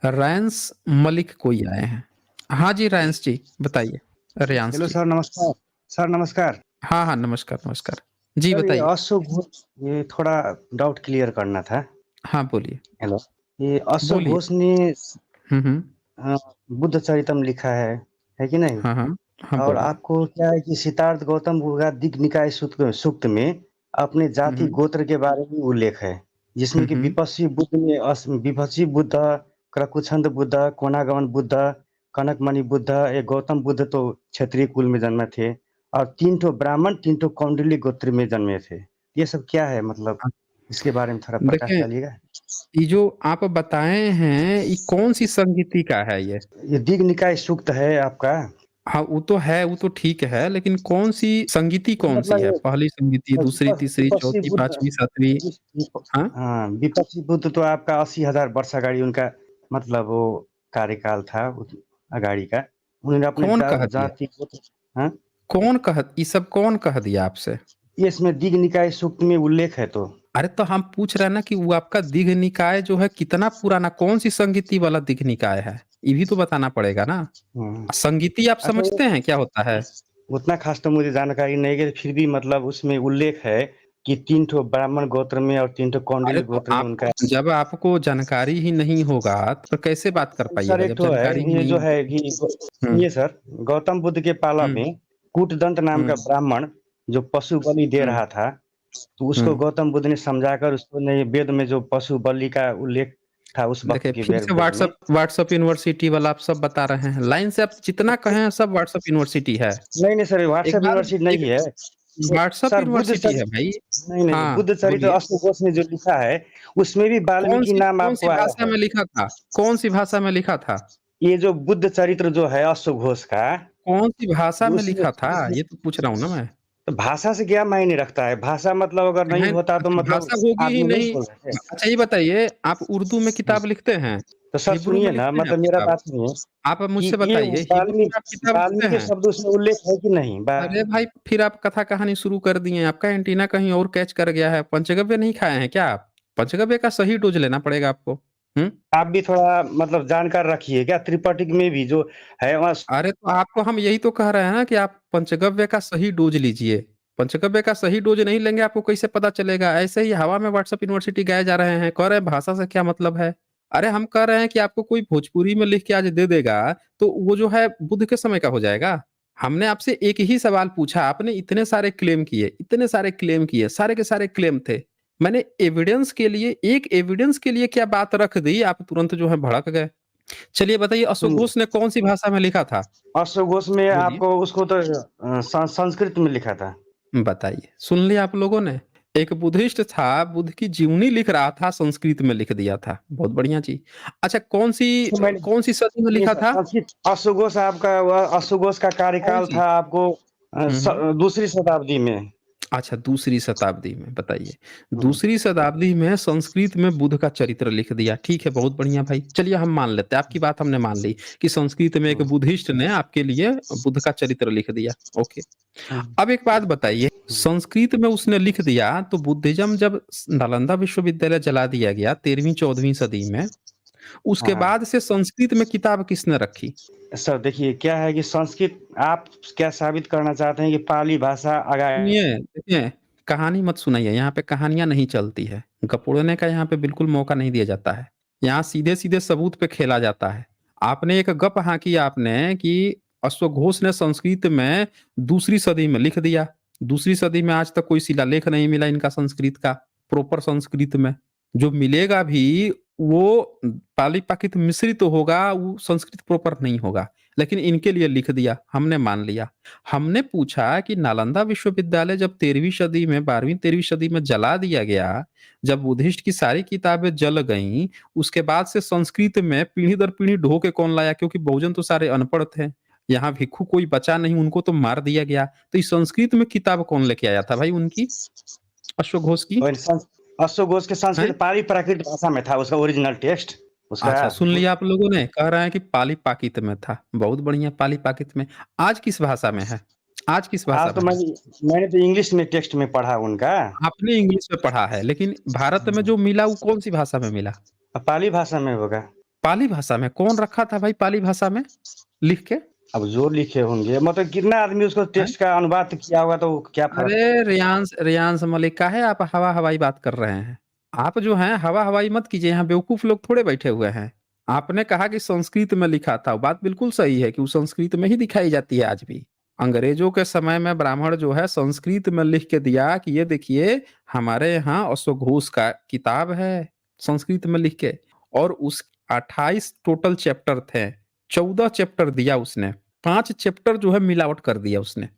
रायंस मलिक कोई आए हैं। हाँ जी, रायंस जी, बताइए। रेयांस हेलो जी। सर, नमस्कार। सर नमस्कार। हाँ, हाँ, नमस्कार, नमस्कार। जी, सर ये बताइए। अशोक घोष, ये थोड़ा डाउट क्लियर करना था। हाँ, बोलिए, हेलो। ये अशोक बोलिए। घोष ने हुँ, हुँ। अ, बुद्ध चरितम लिखा है कि नहीं? हाँ, हाँ। हाँ, और बोलिए। आपको क्या है कि सिद्धार्थ गौतम बुद्ध का दिग् निकाय सूक्त सूक्त में अपने हुँ, जाति हुँ। गोत्र के बारे में उल्लेख है, हुँ, जिसमें कि हुँ। विपस्सी बुद्ध, क्रकुछंद बुद्ध, कोनागमन बुद्ध, कनकमणि बुद्ध, ये गौतम बुद्ध तो क्षत्रिय कुल में जन्मे थे और 3 ठो ब्राह्मण, 3 ठो कौंडिल्य गोत्र में जन्मे थे। ये सब क्या है मतलब? हाँ, इसके बारे में थोड़ा प्रकाश देखें, डालिएगा। ये जो आप बताए हैं, ये कौन-सी संगीति का है ये? ये दिग् निकाय सूक्त है आपका। हाँ, वो तो है, वो तो ठीक है, लेकिन कौन-सी संगीति कौन-सी मतलब है? ये पहली संगीति, दूसरी, तीसरी, विपस्सी चौथी, बुद्ध, 5वीं, 7वीं? विप विप हाँ? हाँ, विपस्सी बुद्ध तो आपका 80,000 वर्ष अगाडि उनका मतलब वो कार्यकाल था अगाडि का। उन्होंने अपने कौन कह दिया? जाति गोत्र। हाँ? ये सब कौन कह दिया आपसे? ये इसमें दिग् निकाय सूक्त में उल्लेख है तो। अरे तो हम पूछ रहे हैं ना कि वो आपका दीघ निकाय जो है कितना पुराना, कौन सी संगीति वाला दीघ निकाय है? ये भी तो बताना पड़ेगा ना। हुँ। संगीति आप अच्छा समझते हैं क्या होता है? उतना ख़ास तो मुझे जानकारी नहीं है, फिर भी मतलब उसमें उल्लेख है कि 3 ठो ब्राह्मण गोत्र में और 3 ठो अरे कौंडिल्य तो गोत्र में आपको उनका। जब आपको जानकारी ही नहीं होगा तो कैसे बात कर सर पाइएगा एक जब ठो है, जानकारी ही ये नहीं जो होगी? है कि हुँ, सुनिए सर, गौतम बुद्ध के पाला हुँ, में कूटदंत नाम हुँ, का ब्राह्मण जो पशु बलि दे हुँ, रहा था, तो हुँ। उसको गौतम बुद्ध ने समझाकर उसको ने वेद में जो पशु बलि का उल्लेख था उस वक़्त देखिए, के फिर से वेद में। व्हाट्सएप व्हाट्सएप यूनिवर्सिटी वाला आप सब बता रहे हैं। लाइन से आप जितना कहें सब व्हाट्सएप यूनिवर्सिटी है। नहीं, नहीं सर, एक व्हाट्सएप बार यूनिवर्सिटी एक नहीं है। वो व्हाट्सएप सर बुद्ध यूनिवर्सिटी चरि है भाई। नहीं, नहीं, हाँ, बुद्ध चरित्र बोलिए। अश्व घोष ने जो लिखा है, उसमें भी वाल्मीकि नाम कौन-सी आपको आया भाषा है। में लिखा था? कौन-सी भाषा में लिखा था? ये जो बुद्ध चरित्र जो है अश्व घोष का, कौन-सी भाषा में उसमें लिखा था? उसमें ये तो पूछ रहा हूँ ना मैं। तो भाषा से क्या मायने रखता है? भाषा मतलब अगर नहीं कहें होता तो अच्छा मतलब भाषा होगी ही आदमी नहीं नहीं। बोल रहे थे। अच्छा ये बताइए, आप उर्दू में हुँ। किताब लिखते हैं? तो सर हिब्रू में सुनिए ना, लिखते हैं आप मतलब मेरा किताब? बात सुनिए आप अब कि मुझसे ये बताइए, हिब्रू में आप किताब लिखते वाल्मीकि हैं? शब्द उसमें उल्लेख है कि नहीं? अरे भाई, फिर आप कथा कहानी शुरू कर दिए हैं। आपका एंटीना कहीं और कैच कर गया है। पंचगव्य नहीं खाए हैं क्या आप? पंचगव्य का सही डोज़ लेना पड़ेगा आपको। हुँ? आप भी थोड़ा मतलब जानकार रखिए क्या त्रिपिटक में भी जो है वहाँ। अरे तो आपको हम यही तो कह रहे हैं ना कि आप पंचगव्य का सही डोज़ लीजिए। पंचगव्य का सही डोज़ नहीं लेंगे आपको कैसे पता चलेगा? ऐसे ही हवा में व्हाट्सएप यूनिवर्सिटी गाए जा रहे हैं, कह रहे हैं भाषा से क्या मतलब है? अरे हम कह रहे हैं कि आपको कोई भोजपुरी में लिख के आज दे देगा, तो वो जो है बुद्ध के समय का हो जाएगा। हमने आपसे एक ही सवाल पूछा, आपने इतने सारे क्लेम किए, सारे के सारे क्लेम थे। मैंने एक एविडेंस के लिए क्या बात रख दी, आप तुरंत जो है भड़क गए। चलिए बताइए अशोक सुनिए, घोष ने कौन-सी भाषा में लिखा था? अश्व घोष में बोलिए। आपको उसको तो संस्कृत में लिखा था। बताइए, सुन लिया आप लोगों ने? एक बुद्धिस्ट था, बुद्ध की जीवनी लिख रहा था, संस्कृत में लिख दिया था। बहुत बढ़िया जी। अच्छा तो मैंने कौन-सी सदी में सुनिए लिखा सर, था? संस्कृत अश्व घोष आपका अश्व घोष का कार्यकाल कौन-सी? था आपको हुँ, हुँ। दूसरी शताब्दी में। अच्छा, दूसरी शताब्दी में, बताइए। हुँ। दूसरी शताब्दी में संस्कृत में बुद्ध का चरित्र लिख दिया, ठीक है, बहुत बढ़िया भाई। चलिए हम मान लेते हैं, आपकी बात हमने मान ली कि संस्कृत में एक हुँ। बुद्धिस्ट ने आपके लिए बुद्ध का चरित्र लिख दिया, ओके। हुँ। अब एक बात बताइए, हुँ। संस्कृत में उसने लिख दिया, तो बुद्धिज़्म जब नालंदा विश्वविद्यालय जला दिया गया 13वीं-14वीं सदी में, उसके हाँ। बाद से संस्कृत में किताब किसने रखी? सर देखिए क्या है कि संस्कृत आप क्या साबित करना चाहते हैं कि पाली भाषा अगा सुनिए, देखिए, कहानी मत सुनाइए, यहाँ पे कहानियाँ नहीं चलती है। गपोड़ने का यहाँ पे बिल्कुल मौका नहीं दिया जाता है। यहाँ सीधे-सीधे सबूत पे खेला जाता है। आपने एक गप हाँकी आपने कि अश्वघोष ने संस्कृत में दूसरी सदी में लिख दिया। दूसरी सदी में आज तक कोई शिलालेख नहीं मिला इनका संस्कृत का, प्रॉपर संस्कृत में। जो मिलेगा भी वो पाली-प्राकृत मिश्रित तो होगा, वो संस्कृत प्रॉपर नहीं होगा। लेकिन इनके लिए लिख दिया, हमने मान लिया। हमने पूछा कि नालंदा विश्वविद्यालय जब 13वीं सदी में 12वीं-13वीं सदी में जला दिया गया, जब बुद्धिस्ट की सारी किताबें जल गईं, उसके बाद से संस्कृत में पीढ़ी दर पीढ़ी ढो के कौन लाया? क्योंकि बहुजन तो सारे अनपढ़ थे। यहाँ भिक्षु कोई बचा नहीं, उनको तो मार दिया गया। तो इस संस्कृत में किताब कौन लेके आया था भाई उनकी, अश्वघोष की? और अश्व घोष के हैं? संस्कृत पाली प्राकृत भाषा में था उसका ओरिजिनल टेक्स्ट उसका। अच्छा, सुन लिया आप लोगों ने? कह रहे हैं कि पाली-पाकित में था। बहुत बढ़िया, पाली-पाकित में। आज किस भाषा में है? आज किस भाषा आज तो में है? मैंने तो इंग्लिश में टेक्स्ट में पढ़ा उनका। आपने इंग्लिश में पढ़ा है, लेकिन भारत में जो मिला वो कौन-सी भाषा में मिला? पाली भाषा में होगा। पाली भाषा में कौन रखा था भाई पाली भाषा में लिख के? अब जो लिखे होंगे, मतलब कितना आदमी उसको हैं? टेक्स्ट का अनुवाद किया होगा तो क्या फर्क? अरे रियांश मलिक, काहे आप हवा हवाई बात कर रहे हैं? आप जो हैं हवा हवाई मत कीजिए, यहाँ बेवकूफ लोग थोड़े बैठे हुए हैं। आपने कहा कि संस्कृत में लिखा था, बात बिल्कुल सही है कि वो संस्कृत में ही दिखाई जाती है आज भी। अंग्रेजों के समय में ब्राह्मण जो है संस्कृत में लिख के दिया कि ये देखिए हमारे यहाँ अश्वघोष का किताब है संस्कृत में लिख के। और उस 28 टोटल चैप्टर थे, 14 चैप्टर दिया उसने, 5 चैप्टर जो है मिलावट कर दिया उसने,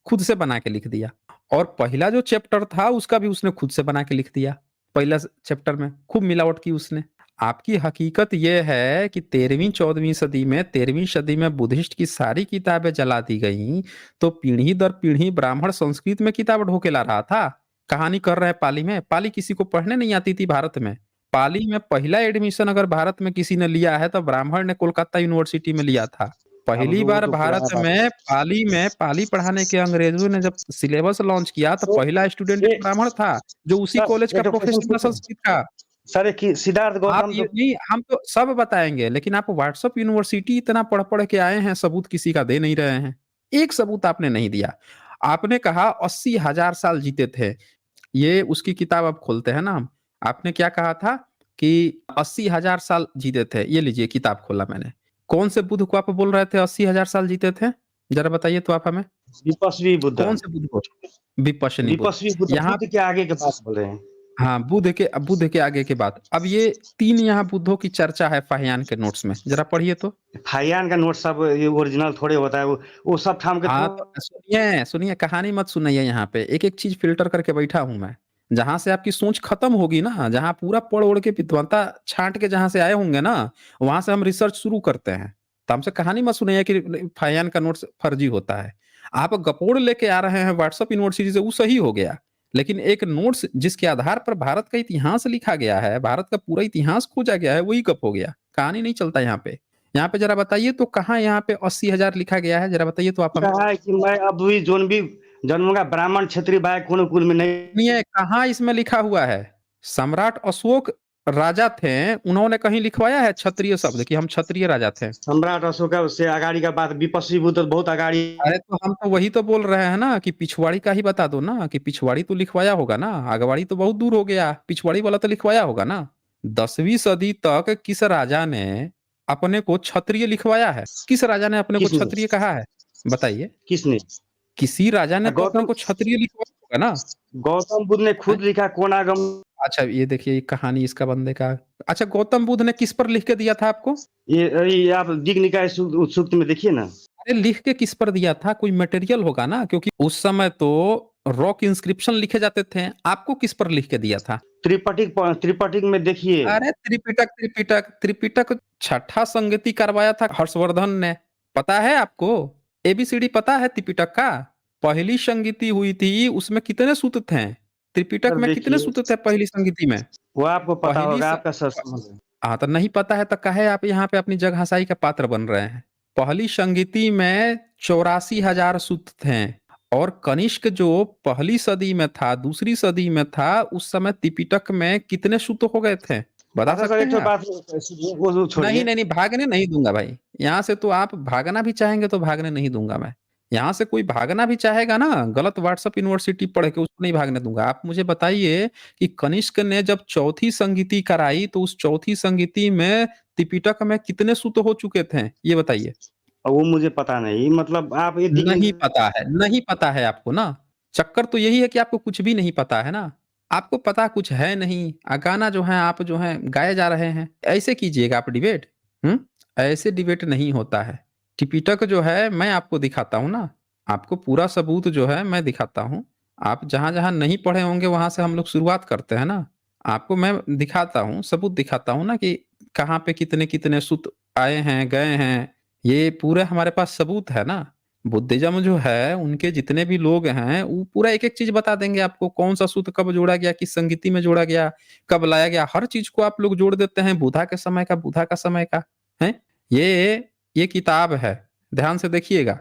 खुद से बना के लिख दिया। और पहला जो चैप्टर था उसका भी उसने खुद से बना के लिख दिया। पहला चैप्टर में खूब मिलावट की उसने। आपकी हकीकत यह है कि 13वीं 14वीं सदी में, 13वीं सदी में बुद्धिस्ट की सारी किताबें जला दी गई, तो पीढ़ी दर पीढ़ी ब्राह्मण संस्कृत में किताब ढोके ला रहा था। कहानी कर रहे हैं पाली में, पाली किसी को पढ़ने नहीं आती थी भारत में। पाली में पहला एडमिशन अगर भारत में किसी ने लिया है तो ब्राह्मण ने कोलकाता यूनिवर्सिटी में लिया था। अब पहली तो वो बार तो भारत पुराना बात में है। पाली पढ़ाने के अंग्रेजों ने जब सिलेबस लॉन्च किया तो तो पहला स्टूडेंट ये ब्राह्मण था जो उसी कॉलेज सर का एक क्वेश्चन प्रोफेसर था पूछूं संस्कृत का। सर, कि सिद्धार्थ आप गौतम ये तो नहीं, हम तो सब बताएंगे, लेकिन आप व्हाट्सएप यूनिवर्सिटी इतना पढ़ पढ़ के आए हैं, सबूत किसी का दे नहीं रहे हैं। एक सबूत आपने नहीं दिया। आपने कहा 80,000 साल जीते थे, ये उसकी किताब अब खोलते हैं ना हम। आपने क्या कहा था कि 80,000 साल जीते थे, ये लीजिए किताब खोला मैंने। कौन से बुद्ध को आप बोल रहे थे 80,000 साल जीते थे? जरा बताइए तो आप हमें, विपश्वी बुद्ध, कौन से बुद्ध को? विपश्यनी बुद्ध। विपश्वी बुद्ध यहाँ बुद्ध के आगे के बात बोल रहे हैं। हाँ, बुद्ध के आगे के बाद अब ये 3 यहाँ बुद्धों की चर्चा है फाहियान के नोट्स में, जरा पढ़िए तो। फाइयान का नोट सब ये ओरिजिनल थोड़े होता है, वो सब ठाम के हाँ, थोड़ा। तो सुनिए सुनिए, कहानी मत सुनाइए। यहाँ पे एक एक चीज फिल्टर करके बैठा हूं मैं। जहां से आपकी सोच खत्म होगी ना, जहां पूरा पढ़ ओढ़ के विद्वता छांट के जहां से आए होंगे ना, वहां से हम रिसर्च शुरू करते हैं। तो हमसे कहानी मत सुनाइए कि फाइयान का नोट्स फर्जी होता है। आप गपोड़ लेके आ रहे हैं व्हाट्सएप यूनिवर्सिटी से, वो सही हो गया। लेकिन एक नोट्स जिसके आधार पर भारत का इतिहास लिखा गया है, भारत का पूरा इतिहास खोजा गया है, वही गप हो गया। कहानी नहीं चलता यहाँ पे। यहाँ पे जरा बताइए तो कहाँ यहाँ पे 80,000 लिखा गया है, जरा बताइए तो आप हमें। कहा है कि मैं अब भी जोन भी जन्मूंगा ब्राह्मण क्षत्रिय बाय कोनो कुल में नहीं। सुनिए, कहाँ इसमें लिखा हुआ है? सम्राट अशोक राजा थे, उन्होंने कहीं लिखवाया है क्षत्रिय शब्द कि हम क्षत्रिय राजा थे? सम्राट अशोक से अगाड़ी का बात, विपश्वी बुद्ध बहुत अगाड़ी। अरे तो हम तो वही तो बोल रहे हैं ना कि पिछवाड़ी का ही बता दो ना, कि पिछवाड़ी तो लिखवाया होगा ना, आगवाड़ी तो बहुत दूर हो गया, पिछवाड़ी वाला तो लिखवाया होगा ना। 10वीं सदी तक किस राजा ने अपने को क्षत्रिय लिखवाया है? किस राजा ने अपने को किसने क्षत्रिय कहा है? बताइए। किसने? किसी राजा ने तो अपने गौतम को क्षत्रिय लिखवाया होगा ना। गौतम बुद्ध ने हैं? खुद लिखा कोनागम। अच्छा, ये देखिए ये कहानी इसका बंदे का। अच्छा, गौतम बुद्ध ने किस पर लिख के दिया था आपको? ये आप दिग निकाय सूक्त में देखिए ना। अरे लिख के किस पर दिया था? कोई मटेरियल होगा ना, क्योंकि उस समय तो रॉक इंस्क्रिप्शन लिखे जाते थे। आपको किस पर लिख के दिया था? त्रिपटिक में देखिए। अरे त्रिपिटक त्रिपिटक त्रिपिटक छठा संगति करवाया था हर्षवर्धन ने। पता है आपको? एबीसीडी पता है त्रिपिटक का? पहली संगति हुई थी, उसमें कितने सूत्र थे? त्रिपिटक सर में कितने देखिए, सूत्र थे पहली संगति में? वो आपको पता पहली होगा, स... आपका सर समझ है। हाँ, तो नहीं पता है तो काहे आप यहाँ पे अपनी जगहसाई का पात्र बन रहे हैं? पहली संगीति में 84,000 सूत थे। और कनिष्क जो पहली सदी में था, दूसरी सदी में था, उस समय त्रिपिटक में कितने सूत हो गए थे? बता अच्छा सर, सकते एक हैं तो आप? बात सुनिए, वो नहीं छोड़िए। नहीं नहीं, भागने नहीं दूंगा भाई। यहाँ से तो आप भागना भी चाहेंगे तो भागने नहीं दूंगा मैं। यहाँ से कोई भागना भी चाहेगा ना, गलत व्हाट्सएप यूनिवर्सिटी पढ़ के, उसको नहीं भागने दूंगा। आप मुझे बताइए कि कनिष्क ने जब चौथी संगीति कराई तो उस चौथी संगीति में त्रिपिटक में कितने सूत हो चुके थे, ये बताइए। और वो मुझे पता नहीं, मतलब आप ये दिख नहीं नहीं। पता है, नहीं पता है आपको ना। चक्कर तो यही है कि आपको कुछ भी नहीं पता है ना। आपको पता कुछ है नहीं। गाना जो है आप जो है गाए जा रहे हैं, ऐसे कीजिएगा आप डिबेट। हम्म, ऐसे डिबेट नहीं होता है। टिपिटक जो है मैं आपको दिखाता हूँ ना, आपको पूरा सबूत जो है मैं दिखाता हूँ। आप जहां जहां नहीं पढ़े होंगे वहां से हम लोग शुरुआत करते हैं ना। आपको मैं दिखाता हूँ, सबूत दिखाता हूँ ना कि कहाँ पे कितने कितने सूत आए हैं गए हैं। ये पूरे हमारे पास सबूत है ना। बुद्धिज्म जो है उनके जितने भी लोग हैं वो पूरा एक एक चीज बता देंगे आपको, कौन सा सूत्र कब जोड़ा गया, किस संगीति में जोड़ा गया, कब लाया गया, हर चीज को आप लोग जोड़ देते हैं। बुधा के समय का, बुधा का समय का है। ये किताब है, ध्यान से देखिएगा।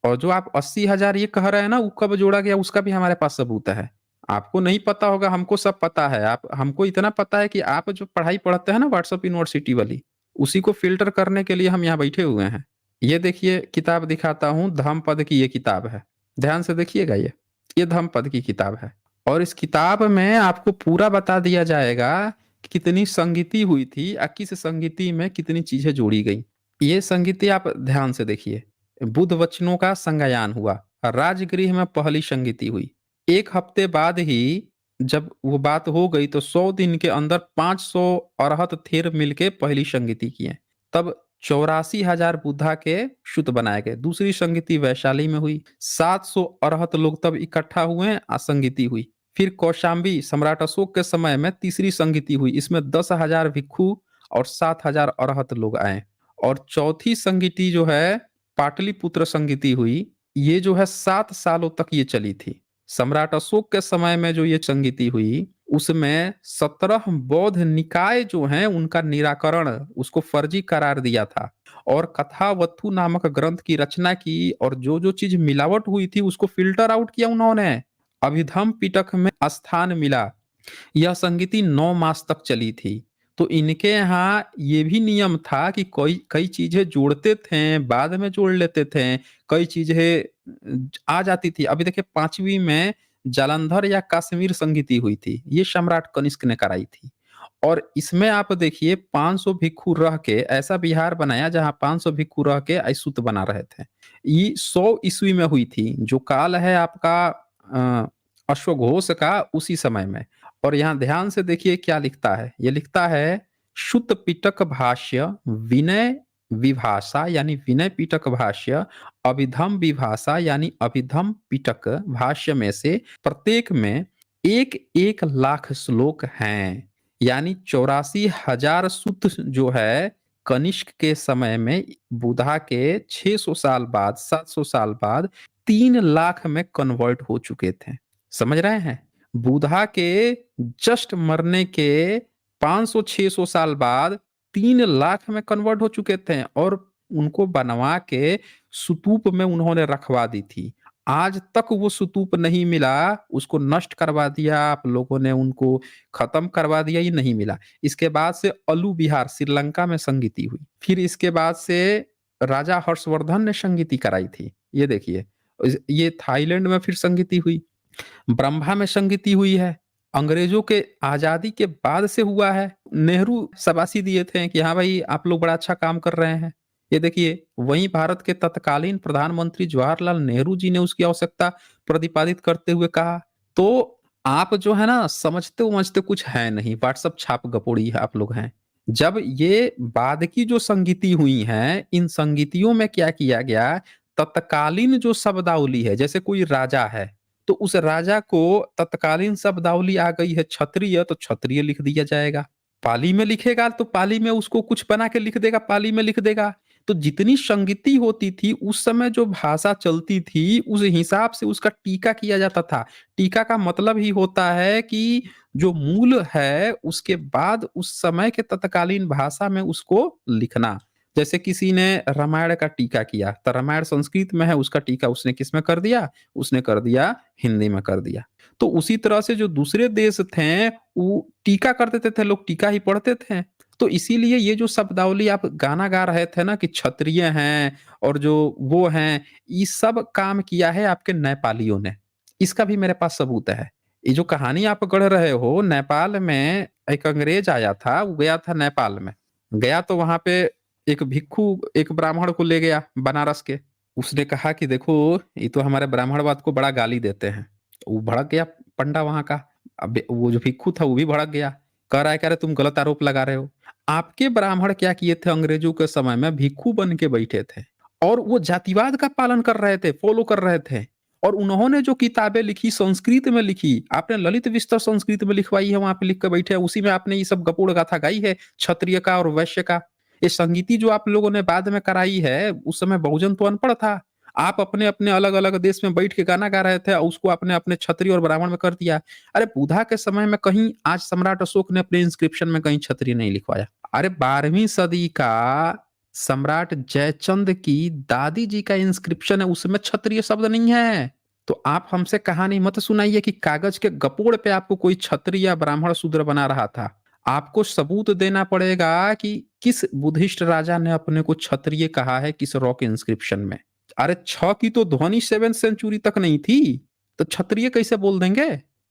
और जो आप 80,000 ये कह रहे हैं ना, वो कब जोड़ा गया उसका भी हमारे पास सबूत है। आपको नहीं पता होगा, हमको सब पता है। आप हमको इतना पता है कि आप जो पढ़ाई पढ़ते हैं ना व्हाट्सएप यूनिवर्सिटी वाली, उसी को फ़िल्टर करने के लिए हम यहाँ बैठे हुए हैं। ये देखिए किताब दिखाता हूँ, धम्मपद की ये किताब है। ध्यान से देखिएगा ये। ये धम्मपद की किताब है और इस किताब में आपको पूरा बता दिया जाएगा कि कितनी संगीति हुई थी और किस संगीति में कितनी चीज़ें जोड़ी गई। ये संगीति आप ध्यान से देखिए। बुध वचनों का संज्ञान हुआ, राजगृह में पहली संगीति हुई। 1 हफ्ते बाद ही जब वो बात हो गई तो 100 दिन के अंदर 500 अरहत थेर मिलके पहली संगीति किए। तब 84,000 बुद्धा के शुत बनाए गए। दूसरी संगीति वैशाली में हुई। 700 अरहत लोग तब इकट्ठा हुए और संगीति हुई। फिर कौशाम्बी सम्राट अशोक के समय में तीसरी संगीति हुई। इसमें 10,000 भिक्षु और 7,000 अरहत लोग आए। और चौथी संगीति जो है पाटलिपुत्र संगीति हुई। ये जो है 7 सालों तक ये चली थी। सम्राट अशोक के समय में जो ये संगीति हुई उसमें 17 बौद्ध निकाय जो हैं उनका निराकरण उसको फर्जी करार दिया था और कथावत्थु नामक ग्रंथ की रचना की और जो जो चीज मिलावट हुई थी उसको फिल्टर आउट किया उन्होंने। अभिधम पिटक में स्थान मिला। यह संगीति 9 मास तक चली थी। तो इनके यहाँ ये भी नियम था कि कोई कई चीजें जोड़ते थे, बाद में जोड़ लेते थे, कई चीजें आ जाती थी। अभी देखिए 5वीं में जालंधर या कश्मीर संगीति हुई थी। ये सम्राट कनिष्क ने कराई थी। और इसमें आप देखिए 500 भिक्षु रह के ऐसा बिहार बनाया जहाँ 500 भिक्षु रह के अछूत बना रहे थे। ये 100 ईस्वी में हुई थी। जो काल है आपका अश्वघोष का उसी समय में। और यहाँ ध्यान से देखिए क्या लिखता है। ये लिखता है शुद्ध पिटक भाष्य विनय विभाषा यानी विनय पिटक भाष्य अभिधम विभाषा यानी अभिधम पिटक भाष्य में से प्रत्येक में 1-1 लाख श्लोक हैं। यानी 84,000 सूत्र जो है कनिष्क के समय में बुधा के 600 साल बाद 700 साल बाद 3 लाख में कन्वर्ट हो चुके थे। समझ रहे हैं? बुधा के जस्ट मरने के 500-600 साल बाद 3 लाख में कन्वर्ट हो चुके थे और उनको बनवा के स्तूप में उन्होंने रखवा दी थी। आज तक वो स्तूप नहीं मिला, उसको नष्ट करवा दिया आप लोगों ने, उनको खत्म करवा दिया, ये नहीं मिला। इसके बाद से अलू विहार श्रीलंका में संगीति हुई। फिर इसके बाद से राजा हर्षवर्धन ने संगीति कराई थी। ये देखिए ये थाईलैंड में फिर संगीति हुई। ब्रह्मा में संगीति हुई है। अंग्रेजों के आजादी के बाद से हुआ है। नेहरू शाबाशी दिए थे कि हाँ भाई आप लोग बड़ा अच्छा काम कर रहे हैं। ये देखिए वहीं भारत के तत्कालीन प्रधानमंत्री जवाहरलाल नेहरू जी ने उसकी आवश्यकता प्रतिपादित करते हुए कहा। तो आप जो है ना समझते उमझते कुछ है नहीं, व्हाट्सएप छाप गपोड़ी है आप लोग हैं। जब ये बाद की जो संगीति हुई हैं इन संगीतियों में क्या किया गया, तत्कालीन जो शब्दावली है जैसे कोई राजा है तो उस राजा को तत्कालीन शब्दावली आ गई है क्षत्रिय तो क्षत्रिय लिख दिया जाएगा। पाली में लिखेगा तो पाली में उसको कुछ बना के लिख देगा, पाली में लिख देगा। तो जितनी संगीति होती थी उस समय जो भाषा चलती थी उस हिसाब से उसका टीका किया जाता था। टीका का मतलब ही होता है कि जो मूल है उसके बाद उस समय के तत्कालीन भाषा में उसको लिखना। जैसे किसी ने रामायण का टीका किया तो रामायण संस्कृत में है, उसका टीका उसने किस में कर दिया, उसने कर दिया हिंदी में कर दिया। तो उसी तरह से जो दूसरे देश थे वो टीका कर देते थे, लोग टीका ही पढ़ते थे। तो इसीलिए ये जो शब्दावली आप गाना गा रहे थे ना कि क्षत्रिय हैं और जो वो हैं, ये सब काम किया है आपके नेपालियों ने। इसका भी मेरे पास सबूत है। ये जो कहानी आप गढ़ रहे हो, नेपाल में एक अंग्रेज आया था, वो गया था नेपाल में। गया तो वहां पे एक भिक्षु एक ब्राह्मण को ले गया बनारस के। उसने कहा कि देखो ये तो हमारे ब्राह्मणवाद को बड़ा गाली देते हैं। वो भड़क गया पंडा वहां का। अब वो जो भिक्षु था वो भी भड़क गया। कह रहे तुम गलत आरोप लगा रहे हो। आपके ब्राह्मण क्या किए थे अंग्रेजों के समय में भिक्षु बन के बैठे थे और वो जातिवाद का पालन कर रहे थे, फॉलो कर रहे थे। और उन्होंने जो किताबें लिखी संस्कृत में लिखी, आपने ललित विस्तर संस्कृत में लिखवाई है, वहां पे लिख कर बैठे हैं, उसी में आपने ये सब गपोड़ गाथा गाई है क्षत्रिय का और वैश्य का। ये संगीति जो आप लोगों ने बाद में कराई है उस समय बहुजन तो अनपढ़ था। आप अपने अपने अलग अलग देश में बैठ के गाना गा रहे थे और उसको आपने अपने क्षत्रिय और ब्राह्मण में कर दिया। अरे बुधा के समय में कहीं आज सम्राट अशोक ने अपने इंस्क्रिप्शन में कहीं क्षत्रिय नहीं लिखवाया। अरे 12वीं सदी का सम्राट जयचंद की दादी जी का इंस्क्रिप्शन है, उसमें क्षत्रिय शब्द नहीं है। तो आप हमसे कहानी मत सुनाइए कि कागज के गपोड़ पे आपको कोई क्षत्रिय या ब्राह्मण शूद्र बना रहा था। आपको सबूत देना पड़ेगा कि किस बुद्धिस्ट राजा ने अपने को क्षत्रिय कहा है किस रॉक इंस्क्रिप्शन में। अरे 6 की तो ध्वनि 7th सेंचुरी तक नहीं थी, तो क्षत्रिय कैसे बोल देंगे?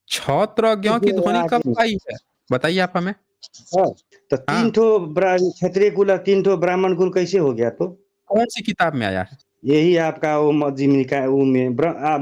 क्षत्रज्ञ की ध्वनि कब आगे आई है? बताइए आप हमें। हाँ, तो हाँ, 3 ठो क्षत्रिय कुल और 3 ठो ब्राह्मण कुल कैसे हो गया तो? कौन-सी किताब में आया है? यही आपका वो मध्यम निकाय वो में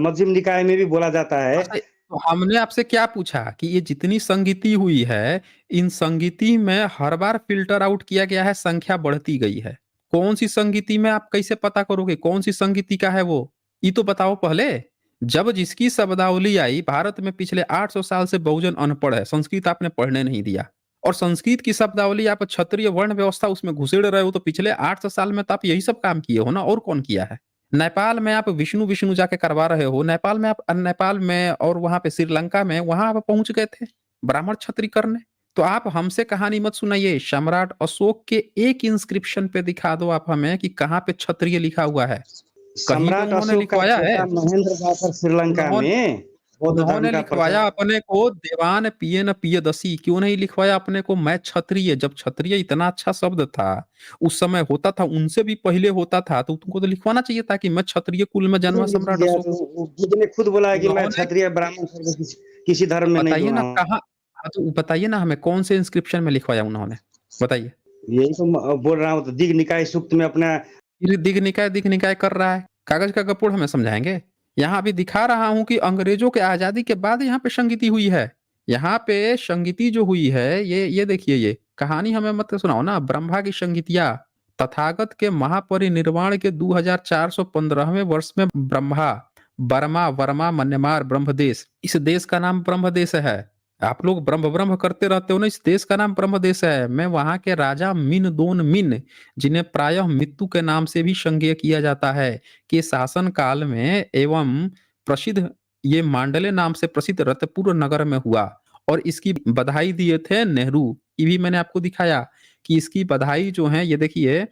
मध्यम निकाय में भी बोला जाता है। अच्छा, तो हमने आपसे क्या पूछा कि ये जितनी संगीति हुई है, इन संगीति में हर बार फ़िल्टर आउट किया गया है, संख्या बढ़ती गई है। कौन-सी संगीति में आप कैसे पता करोगे? कौन-सी संगीति का है वो? ये तो बताओ पहले। जब जिसकी शब्दावली आई, भारत में पिछले 800 साल से बहुजन अनपढ़ है, संस्कृत आपने पढ़ने नहीं दिया। और संस्कृत की शब्दावली आप क्षत्रिय वर्ण व्यवस्था उसमें घुसेड़ रहे हो, तो पिछले 800 साल में तो आप यही सब काम किए हो ना, और कौन किया है? नेपाल में आप विष्णु विष्णु जाके करवा रहे हो। नेपाल में आप नेपाल में और वहाँ पे श्रीलंका में वहाँ आप पहुँच गए थे, ब्राह्मण क्षत्रिय करने। तो आप हमसे कहानी मत सुनाइए। सम्राट अशोक के एक इंस्क्रिप्शन पे दिखा दो आप हमें कि कहाँ पे क्षत्रिय लिखा हुआ है। कहीं पे सम्राट उन्होंने अशोक का लिखवाया है? बेटा महेंद्र जाकर श्रीलंका उन्होंने में बौद्ध धर्म उन्होंने का लिखवाया प्रचार। अपने को देवान पियन पियदसी, क्यों नहीं लिखवाया अपने को मैं क्षत्रिय? जब क्षत्रिय इतना अच्छा शब्द था, उस समय होता था, उनसे भी पहले होता था, तो तुमको तो लिखवाना चाहिए था कि मैं क्षत्रिय कुल में क्यों जन्मा लिख सम्राट दिया अशोक। तो बुद्ध ने खुद बोला है कि मैं उन्होंने क्षत्रिय ब्राह्मण करके किसी धर्म में नहीं बताइए जुड़ा ना हूँ। कहाँ। हाँ, तो बताइए ना हमें कौन से इंस्क्रिप्शन में लिखवाया उन्होंने? बताइए। यही तो बोल रहा हूँ, तो दिग निकाय सूक्त में अपना फिर दिग निकाय कर रहा है। कागज का गपोड़ हमें समझाएँगे? यहाँ अभी दिखा रहा हूँ कि अंग्रेजों के आज़ादी के बाद यहाँ पे संगीति हुई है। यहाँ पे संगीति जो हुई है, ये देखिए ये, कहानी हमें मत सुनाओ ना, ब्रह्मा की संगीतिया। तथागत के महापरिनिर्वाण के 2415वें वर्ष में ब्रह्मा, बर्मा, वर्मा, मन्यमार, ब्रह्मदेश, इस देश का नाम ब्रह्मदेश है। आप लोग ब्रह्म ब्रह्म करते रहते हो ना, इस देश का नाम ब्रह्मदेश है। मैं वहाँ के राजा मिन दोन मिन, जिन्हें प्रायः मृत्यु के नाम से भी संज्ञेय किया जाता है, के शासन काल में एवं प्रसिद्ध ये मांडले नाम से प्रसिद्ध रतपुर नगर में हुआ, और इसकी बधाई दिए थे नेहरू। ये भी मैंने आपको दिखाया कि इसकी बधाई जो है ये देखिए,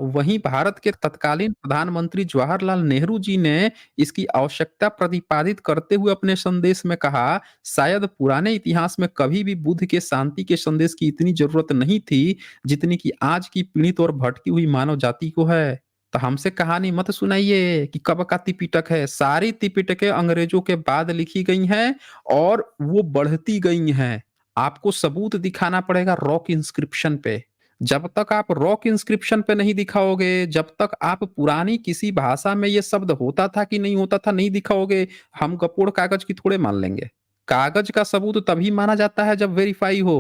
वहीं भारत के तत्कालीन प्रधानमंत्री जवाहरलाल नेहरू जी ने इसकी आवश्यकता प्रतिपादित करते हुए अपने संदेश में कहा, शायद पुराने इतिहास में कभी भी बुद्ध के शांति के संदेश की इतनी जरूरत नहीं थी जितनी कि आज की पीड़ित और भटकी हुई मानव जाति को है। तो हमसे कहानी मत सुनाइए कि कब का त्रिपिटक है। सारी त्रिपिटकें अंग्रेजों के बाद लिखी गई हैं और वो बढ़ती गई हैं। आपको सबूत दिखाना पड़ेगा रॉक इंस्क्रिप्शन पे। जब तक आप रॉक इंस्क्रिप्शन पे नहीं दिखाओगे, जब तक आप पुरानी किसी भाषा में ये शब्द होता था कि नहीं होता था नहीं दिखाओगे, हम गपोड़ कागज की थोड़े मान लेंगे। कागज का सबूत तभी माना जाता है जब वेरीफाई हो।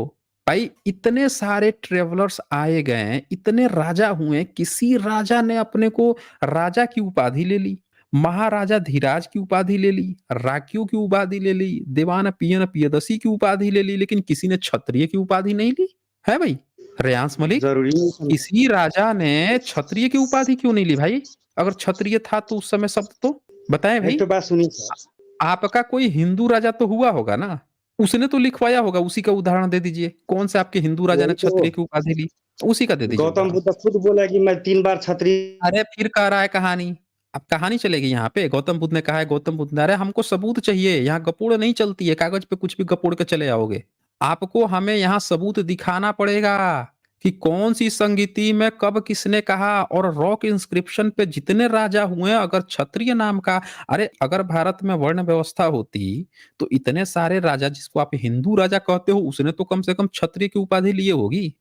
भाई इतने सारे ट्रेवलर्स आए गए, इतने राजा हुए, किसी राजा ने अपने को राजा की उपाधि ले ली, महाराजा धीराज की उपाधि ले ली, राकियों की उपाधि ले ली, देवान पियन पियदसी की उपाधि ले ली, लेकिन किसी ने क्षत्रिय की उपाधि नहीं ली है भाई। रेयांस मलिक, जरूरी नहीं समझ। किसी राजा ने क्षत्रिय की उपाधि क्यों नहीं ली भाई? अगर क्षत्रिय था तो उस समय शब्द तो बताएं एक भाई। तो बात सुनिए सर, आपका कोई हिंदू राजा तो हुआ होगा ना, उसने तो लिखवाया होगा, उसी का उदाहरण दे दीजिए। कौन से आपके हिंदू राजा ने वही तो क्षत्रिय की उपाधि ली? उसी का दे दीजिए गौतम उदाहरण। बुद्ध खुद बोला कि मैं 3 बार क्षत्रिय। अरे फिर कह रहा है कहानी। अब कहानी चलेगी यहाँ पे, गौतम बुद्ध ने कहा है, गौतम बुद्ध ने, अरे हमको सबूत चाहिए, यहाँ गपोड़ नहीं चलती है, कागज पे कुछ भी गपोड़ के चले आओगे। आपको हमें यहाँ सबूत दिखाना पड़ेगा कि कौन सी संगीति में कब किसने कहा, और रॉक इंस्क्रिप्शन पे जितने राजा हुए अगर क्षत्रिय नाम का, अरे अगर भारत में वर्ण व्यवस्था होती तो इतने सारे राजा जिसको आप हिंदू राजा कहते हो उसने तो कम से कम क्षत्रिय की उपाधि लिए होगी।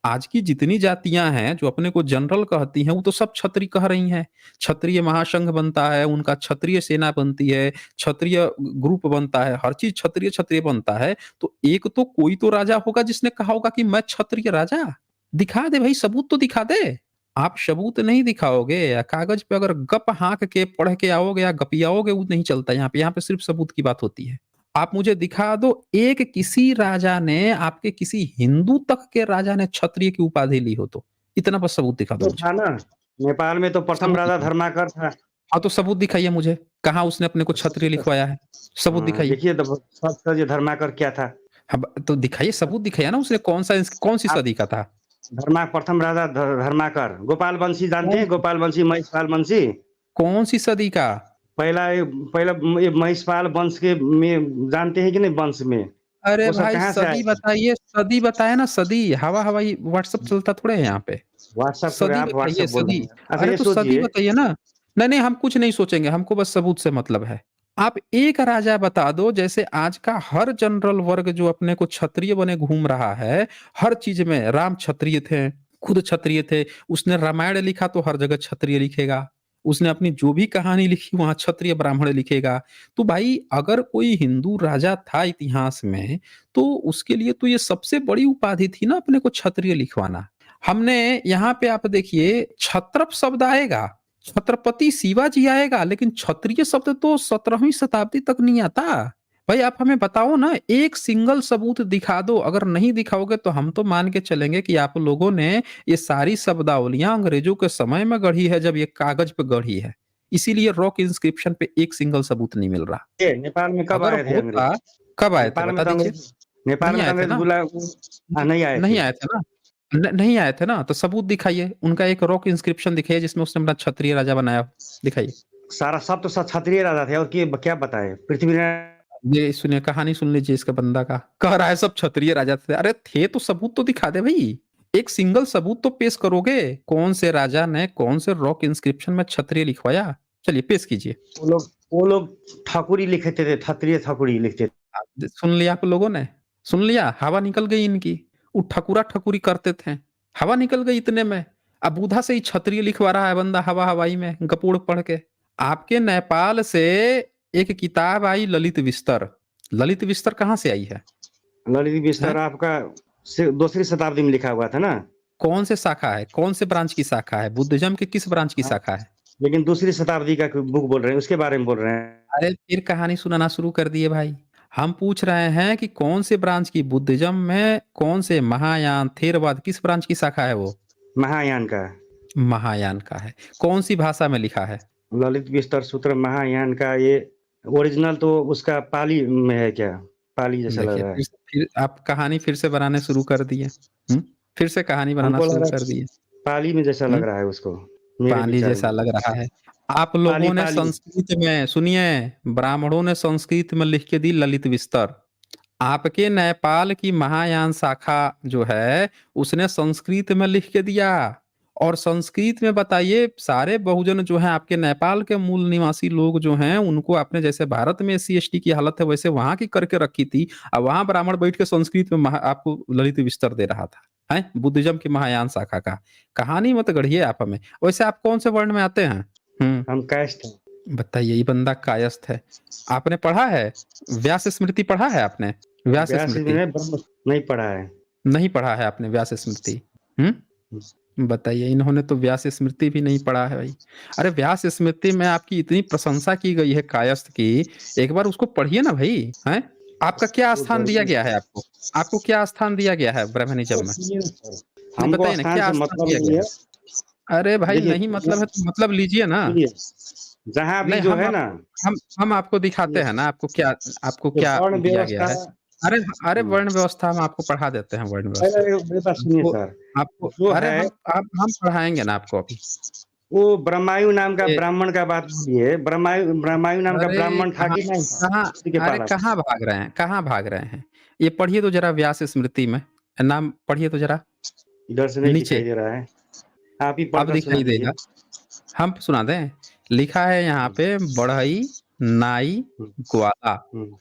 आज की जितनी जातियां हैं जो अपने को जनरल कहती हैं वो तो सब क्षत्रिय कह रही हैं। क्षत्रिय महासंघ बनता है, उनका क्षत्रिय सेना बनती है, क्षत्रिय ग्रुप बनता है, हर चीज क्षत्रिय क्षत्रिय बनता है। तो एक तो कोई तो राजा होगा जिसने कहा होगा कि मैं क्षत्रिय राजा। दिखा दे भाई, सबूत तो दिखा दे। आप सबूत नहीं दिखाओगे या कागज पे अगर गप हाँक के पढ़ के आओगे या गपियाओगे, वो नहीं चलता यहाँ पे सिर्फ सबूत की बात होती है। आप मुझे दिखा दो एक किसी राजा ने, आपके किसी हिंदू तक के राजा ने क्षत्रिय की उपाधि ली हो तो, इतना बस सबूत दिखा दो तो मुझे। था ना, नेपाल में तो प्रथम सबूत राजा दिखाइए। धर्माकर था। हाँ, तो सबूत दिखाइए मुझे, कहाँ उसने अपने को क्षत्रिय लिखवाया है? सबूत दिखाइए। देखिए तो सर्च करिए धर्माकर क्या था। हाँ, तो दिखाइए, सबूत दिखाइए ना, उसने कौन सी आप सदी का था? प्रथम राजा धर्माकर, गोपाल बंशी जानते कौन हैं? गोपाल बंशी, महिषपाल बंशी। कौन सी सदी का? पहला ये महिषपाल वंश के में जानते हैं कि नहीं? वंश में अरे वो सब भाई कहाँ से सदी आएगा? बताइए, सदी बताए ना, सदी हवा हवाई व्हाट्सएप चलता थोड़े है यहाँ पे। व्हाट्सएप छोड़े, सदी आप बताइए, व्हाट्सएप बोल रहे सदी। हैं। अच्छा अरे ये तो सदी सोचिए, बताइए ना। नहीं नहीं, हम कुछ नहीं सोचेंगे, हमको बस सबूत से मतलब है। आप एक राजा बता दो, जैसे आज का हर जनरल वर्ग जो अपने को क्षत्रिय बने घूम रहा है, हर चीज में राम क्षत्रिय थे, खुद क्षत्रिय थे, उसने रामायण लिखा तो हर जगह क्षत्रिय लिखेगा, उसने अपनी जो भी कहानी लिखी वहां क्षत्रिय ब्राह्मण लिखेगा। तो भाई अगर कोई हिंदू राजा था इतिहास में, तो उसके लिए तो ये सबसे बड़ी उपाधि थी ना अपने को क्षत्रिय लिखवाना। हमने यहाँ पे आप देखिए छत्रप शब्द आएगा, छत्रपति शिवाजी आएगा, लेकिन क्षत्रिय शब्द तो 17वीं शताब्दी तक नहीं आता। भाई आप हमें बताओ ना, एक सिंगल सबूत दिखा दो। अगर नहीं दिखाओगे तो हम तो मान के चलेंगे कि आप लोगों ने ये सारी शब्दावलियां अंग्रेजों के समय में गढ़ी है, जब ये कागज पे गढ़ी है। इसीलिए रॉक इंस्क्रिप्शन पे एक सिंगल सबूत नहीं मिल रहा। ये नेपाल में कब अगर आए थे होता, अंग्रेज? कब आए थे नेपाल में बता तो दीजिए। अंग्रेज, नेपाल नहीं में तो आए थे अंग्रेज ना, नहीं आए नहीं थे। आए थे ना, नहीं आए थे ना, तो सबूत दिखाइए, उनका एक रॉक इंस्क्रिप्शन दिखाइए जिसमें उसने अपना क्षत्रिय राजा बनाया हो। दिखाइए। सारा सब तो सब क्षत्रिय राजा थे, और क्या बताए? पृथ्वीनारायण। ये सुनिए, कहानी सुन लीजिए इसका बंदा का, कह रहा है सब क्षत्रिय राजा थे। अरे थे तो सबूत तो दिखा दे भाई, एक सिंगल सबूत तो पेश करोगे, कौन से राजा ने कौन से रॉक इंस्क्रिप्शन में क्षत्रिय लिखवाया। चलिए पेश कीजिए। वो लोग ठाकुरी लिखते थे, क्षत्रिय ठाकुरी लिखते थे। सुन लिया आप लोगों ने, सुन लिया, हवा निकल गई इनकी। वो ठकुरा ठकुरी करते थे, हवा निकल गई इतने में। अब बूढ़ा से ही क्षत्रिय लिखवा रहा है बंदा हवा हवाई में गपोड़ पढ़ के। आपके नेपाल से एक किताब आई ललित विस्तर। ललित विस्तर कहाँ से आई ललित है? विस्तार आपका दूसरी शताब्दी में लिखा हुआ था ना? कौन से शाखा है, कौन से ब्रांच की शाखा है, बुद्धिज्म के किस ब्रांच की हाँ, शाखा है? लेकिन दूसरी शताब्दी का बुक बोल रहे हैं, उसके बारे में बोल रहे हैं। अरे फिर कहानी सुनाना शुरू कर दिए भाई। हम पूछ रहे हैं कि कौन से ब्रांच की, बुद्धिज्म में कौन से, महायान थेरवाद किस ब्रांच की शाखा है वो? महायान का। महायान का है। कौन सी भाषा में लिखा है? ललित विस्तार सूत्र महायान का, ये ओरिजिनल तो उसका पाली में है क्या? पाली जैसा लग देखिए रहा है। फिर आप कहानी फिर से बनाने शुरू कर दिए। फिर से कहानी बनाना हमको लग शुरू रहा कर है दिए। पाली में जैसा लग हम्म रहा है उसको, मेरे पानी विचार जैसा में। लग रहा है। आप पाली लोगों ने पाली। संस्कृत में, सुनिए, ब्राह्मणों ने संस्कृत में लिख के दी ललित विस्तर। आपके नेपाल की महायान शाखा जो है, उसने संस्कृत में लिख के दिया। और संस्कृत में बताइए, सारे बहुजन जो हैं आपके नेपाल के मूल निवासी लोग जो हैं, उनको आपने जैसे भारत में SC ST की हालत है वैसे वहां की करके रखी थी। अब वहां ब्राह्मण बैठ के संस्कृत में आपको ललित विस्तर दे रहा था, है बुद्धिज्म की महायान शाखा का। कहानी मत गढ़िए आप हमें। वैसे आप कौन से वर्ण में आते हैं? हम कायस्थ हैं। बताइए, ये बंदा कायस्थ है। आपने पढ़ा है व्यास स्मृति, पढ़ा है आपने व्यास व्यास जी स्मृति? ने ब्रह्म नहीं पढ़ा है। नहीं पढ़ा है आपने व्यास स्मृति? बताइए, इन्होंने तो व्यास स्मृति भी नहीं पढ़ा है भाई। अरे व्यास स्मृति में आपकी इतनी प्रशंसा की गई है कायस्थ की, एक बार उसको पढ़िए ना भाई। हैं, आपका क्या वो स्थान दिया जरूर गया है आपको? आपको क्या स्थान दिया गया है ब्राह्मणिज्म में? सुनिए ना सर, नहीं हमको बताइए ना, स्थान क्या से स्थान मतलब दिया नहीं गया है। है? अरे भाई देखिए, नहीं मतलब है तो मतलब लीजिए ना। सुनिए, जहाँ भी नहीं, जो है ना, हम आपको दिखाते हैं ना, आपको ये क्या वर्ण दिया गया व्यवस्था। है। अरे अरे वर्ण व्यवस्था हम आपको पढ़ा देते हैं, वर्ण व्यवस्था। अरे मेरे पास सुनिए आपको सर, आपको जो अरे है हम पढ़ाएंगे ना आपको अभी। वो ब्रह्मायु नाम का ये ब्राह्मण का बात बोलिए। ब्रह्मायु ब्रह्मायु नाम का अरे ब्राह्मण था कहाँ, कि नहीं था कहाँ, उसी के अरे पाला? कहाँ भाग रहे हैं, कहाँ भाग रहे हैं? ये पढ़िए तो जरा व्यास स्मृति में, नाम पढ़िए तो जरा इधर से नहीं नीचे। दिखाई दे रहा है, आप ही अब पढ़कर सुना दिखाई दीजिए। देगा, हम सुना दें। लिखा है यहाँ हम्म, पे, बढ़ई, नाई, हम्म, ग्वाला, हम्म,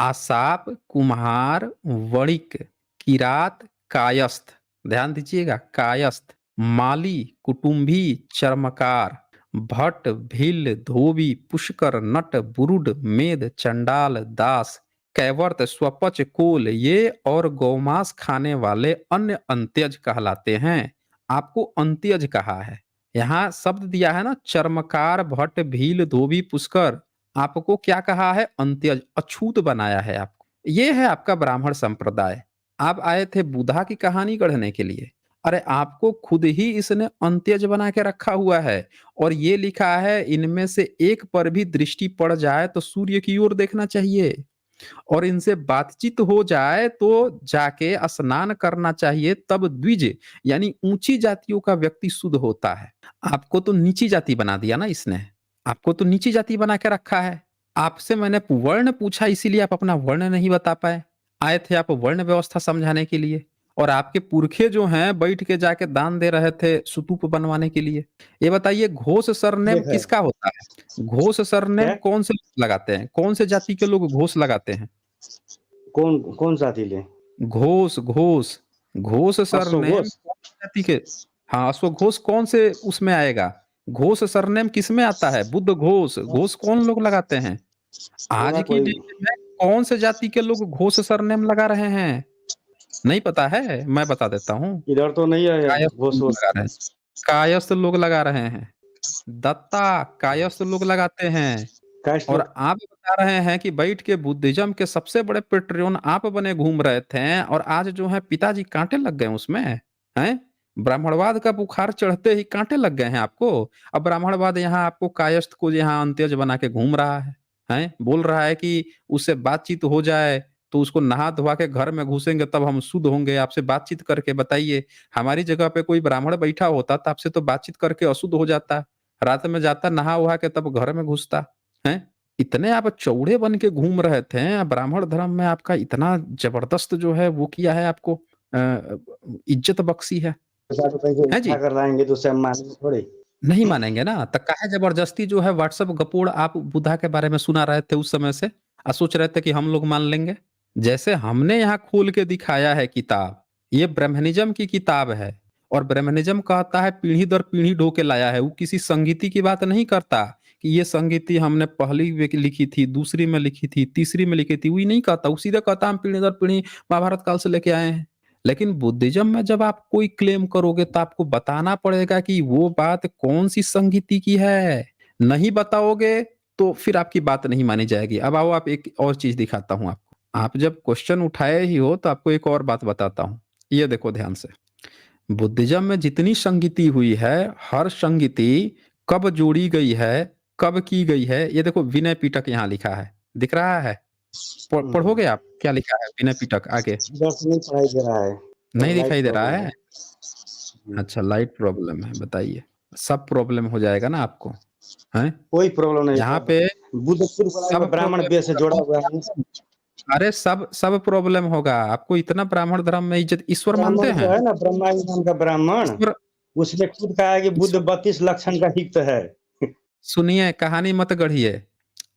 आसाप, कुम्हार, वणिक, किरात, कायस्थ। ध्यान दीजिएगा, कायस्थ, माली, कुटुंबी, चर्मकार, भट्ट, भिल, धोबी, पुष्कर, नट, बुरुड, मेद, चंडाल, दास, कैवर्त, स्वपच, कोल, ये और गौमांस खाने वाले अन्य अंत्यज कहलाते हैं। आपको अंत्यज कहा है, यहाँ शब्द दिया है ना, चर्मकार, भट्ट, भील, धोबी, पुष्कर। आपको क्या कहा है? अंत्यज, अछूत बनाया है आपको। ये है आपका ब्राह्मण संप्रदाय। आप आए थे बुधा की कहानी गढ़ने के लिए। अरे आपको खुद ही इसने अंत्यज बना के रखा हुआ है। और ये लिखा है, इनमें से एक पर भी दृष्टि पड़ जाए तो सूर्य की ओर देखना चाहिए, और इनसे बातचीत हो जाए तो जाके स्नान करना चाहिए, तब द्विज यानी ऊंची जातियों का व्यक्ति शुद्ध होता है। आपको तो नीची जाति बना दिया ना इसने, आपको तो नीची जाति बना के रखा है। आपसे मैंने वर्ण पूछा, इसीलिए आप अपना वर्ण नहीं बता पाए। आए थे आप वर्ण व्यवस्था समझाने के लिए, और आपके पुरखे जो हैं बैठ के जाके दान दे रहे थे स्तूप बनवाने के लिए। ये बताइए घोष सरनेम देखा किसका होता है? घोष सरनेम क्या कौन से लोग लगाते हैं? कौन से जाति के लोग घोष लगाते हैं? कौन कौन सा ले घोष घोष घोष सरनेम अश्वघोष कौन सी जाति के? हाँ, अश्वघोष कौन से उसमें आएगा? घोष सरनेम किसमें आता है? बुद्ध घोष। घोष कौन लोग लगाते हैं? आज होगा की कोई डेट में कौन से जाति के लोग घोष सरनेम लगा रहे हैं? नहीं पता है? मैं बता देता हूँ। इधर तो नहीं है कायस्थ घोष लोग वोष लगा रहे हैं। कायस्थ लोग लगा रहे हैं। दत्ता कायस्थ लोग लगाते हैं। कास्ट और लोग आप बता रहे हैं कि बैठ के बुद्धिज्म के सबसे बड़े पेट्रियन आप बने घूम रहे थे, और आज जो है पिताजी कांटे लग गए उसमें, हैं? ब्राह्मणवाद का बुखार चढ़ते ही कांटे लग गए हैं आपको। अब ब्राह्मणवाद यहाँ आपको कायस्थ को यहाँ अंत्यज बना के घूम रहा है, हैं? बोल रहा है कि उससे बातचीत हो जाए तो उसको नहा धोवा के घर में घुसेंगे तब हम शुद्ध होंगे। आपसे बातचीत करके बताइए, हमारी जगह पे कोई ब्राह्मण बैठा होता तो आपसे तो बातचीत करके अशुद्ध हो जाता, रात में जाता नहा वहा के तब घर में घुसता, हैं? इतने आप चौड़े बन के घूम रहे थे, ब्राह्मण धर्म में आपका इतना जबरदस्त जो है वो किया है, आपको इज्जत बख्शी ₹50 है उठा जी। कर लाएंगे तो उसे हम मानेंगे थोड़े नहीं मानेंगे ना, तो काहे जबरदस्ती जो है व्हाट्सएप गपोड़ आप बुद्धा के बारे में सुना रहे थे उस समय से, सोच रहे थे कि हम लोग मान लेंगे। जैसे हमने यहाँ खोल के दिखाया है किताब, ये ब्रह्मनिज्म की किताब है, और ब्रह्मनिज्म कहता है पीढ़ी दर पीढ़ी ढो के लाया है। वो किसी संगीति की बात नहीं करता कि ये संगीति हमने पहली में लिखी थी, दूसरी में लिखी थी, तीसरी में लिखी थी, वो नहीं कहता। वो सीधा कहता हम पीढ़ी दर पीढ़ी महाभारत काल से लेके आए हैं। लेकिन बुद्धिज्म में जब आप कोई क्लेम करोगे तो आपको बताना पड़ेगा कि वो बात कौन सी संगीति की है। नहीं बताओगे तो फिर आपकी बात नहीं मानी जाएगी। अब आओ आप एक और चीज दिखाता हूं आपको। आप जब क्वेश्चन उठाए ही हो तो आपको एक और बात बताता हूं। ये देखो ध्यान से। बुद्धिज्म में जितनी संगीति हुई है, हर संगीति कब जोड़ी गई है, कब की गई है, ये देखो विनय पिटक यहाँ लिखा है, दिख रहा है? पढ़ोगे आप क्या लिखा है विनय पिटक आगे? इधर से नहीं पढ़ाई दे रहा है नहीं लाइट दिखाई दे रहा प्रॉब्लम है? है अच्छा, लाइट प्रॉब्लम है, बताइए। सब प्रॉब्लम हो जाएगा ना आपको, हैं? कोई प्रॉब्लम नहीं यहाँ सब पे बुद्धपुर वाला सब में ब्राह्मण प्रॉब्लम वेद से होगा, जोड़ा कौन हुआ सा है प्रॉब्लम? अरे सब सब प्रॉब्लम होगा आपको। इतना ब्राह्मण धर्म में इज्जत, ईश्वर मानते ब्राह्मण जो हैं? है ना ब्रह्मा जी नाम का ब्राह्मण ईश्वर उसने खुद कहा है कि बुद्ध ईश्वर 32 लक्षण का युक्त है सुनिए, कहानी मत गढ़िए।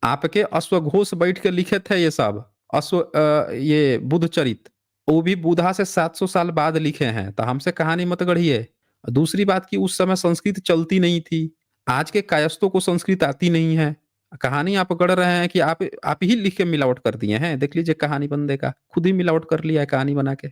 आपके अश्वघोष बैठ के लिखे थे ये सब, ये बुद्ध चरित, वो भी बुधा से 700 साल बाद लिखे हैं, तो हमसे कहानी मत गढ़िए। दूसरी बात की उस समय संस्कृत चलती नहीं थी, आज के कायस्थों को संस्कृत आती नहीं है। कहानी आप गढ़ रहे हैं कि आप ही लिख के मिलावट कर दिए हैं। देख लीजिए कहानी बंदे का, खुद ही मिलावट कर लिया है कहानी बना के।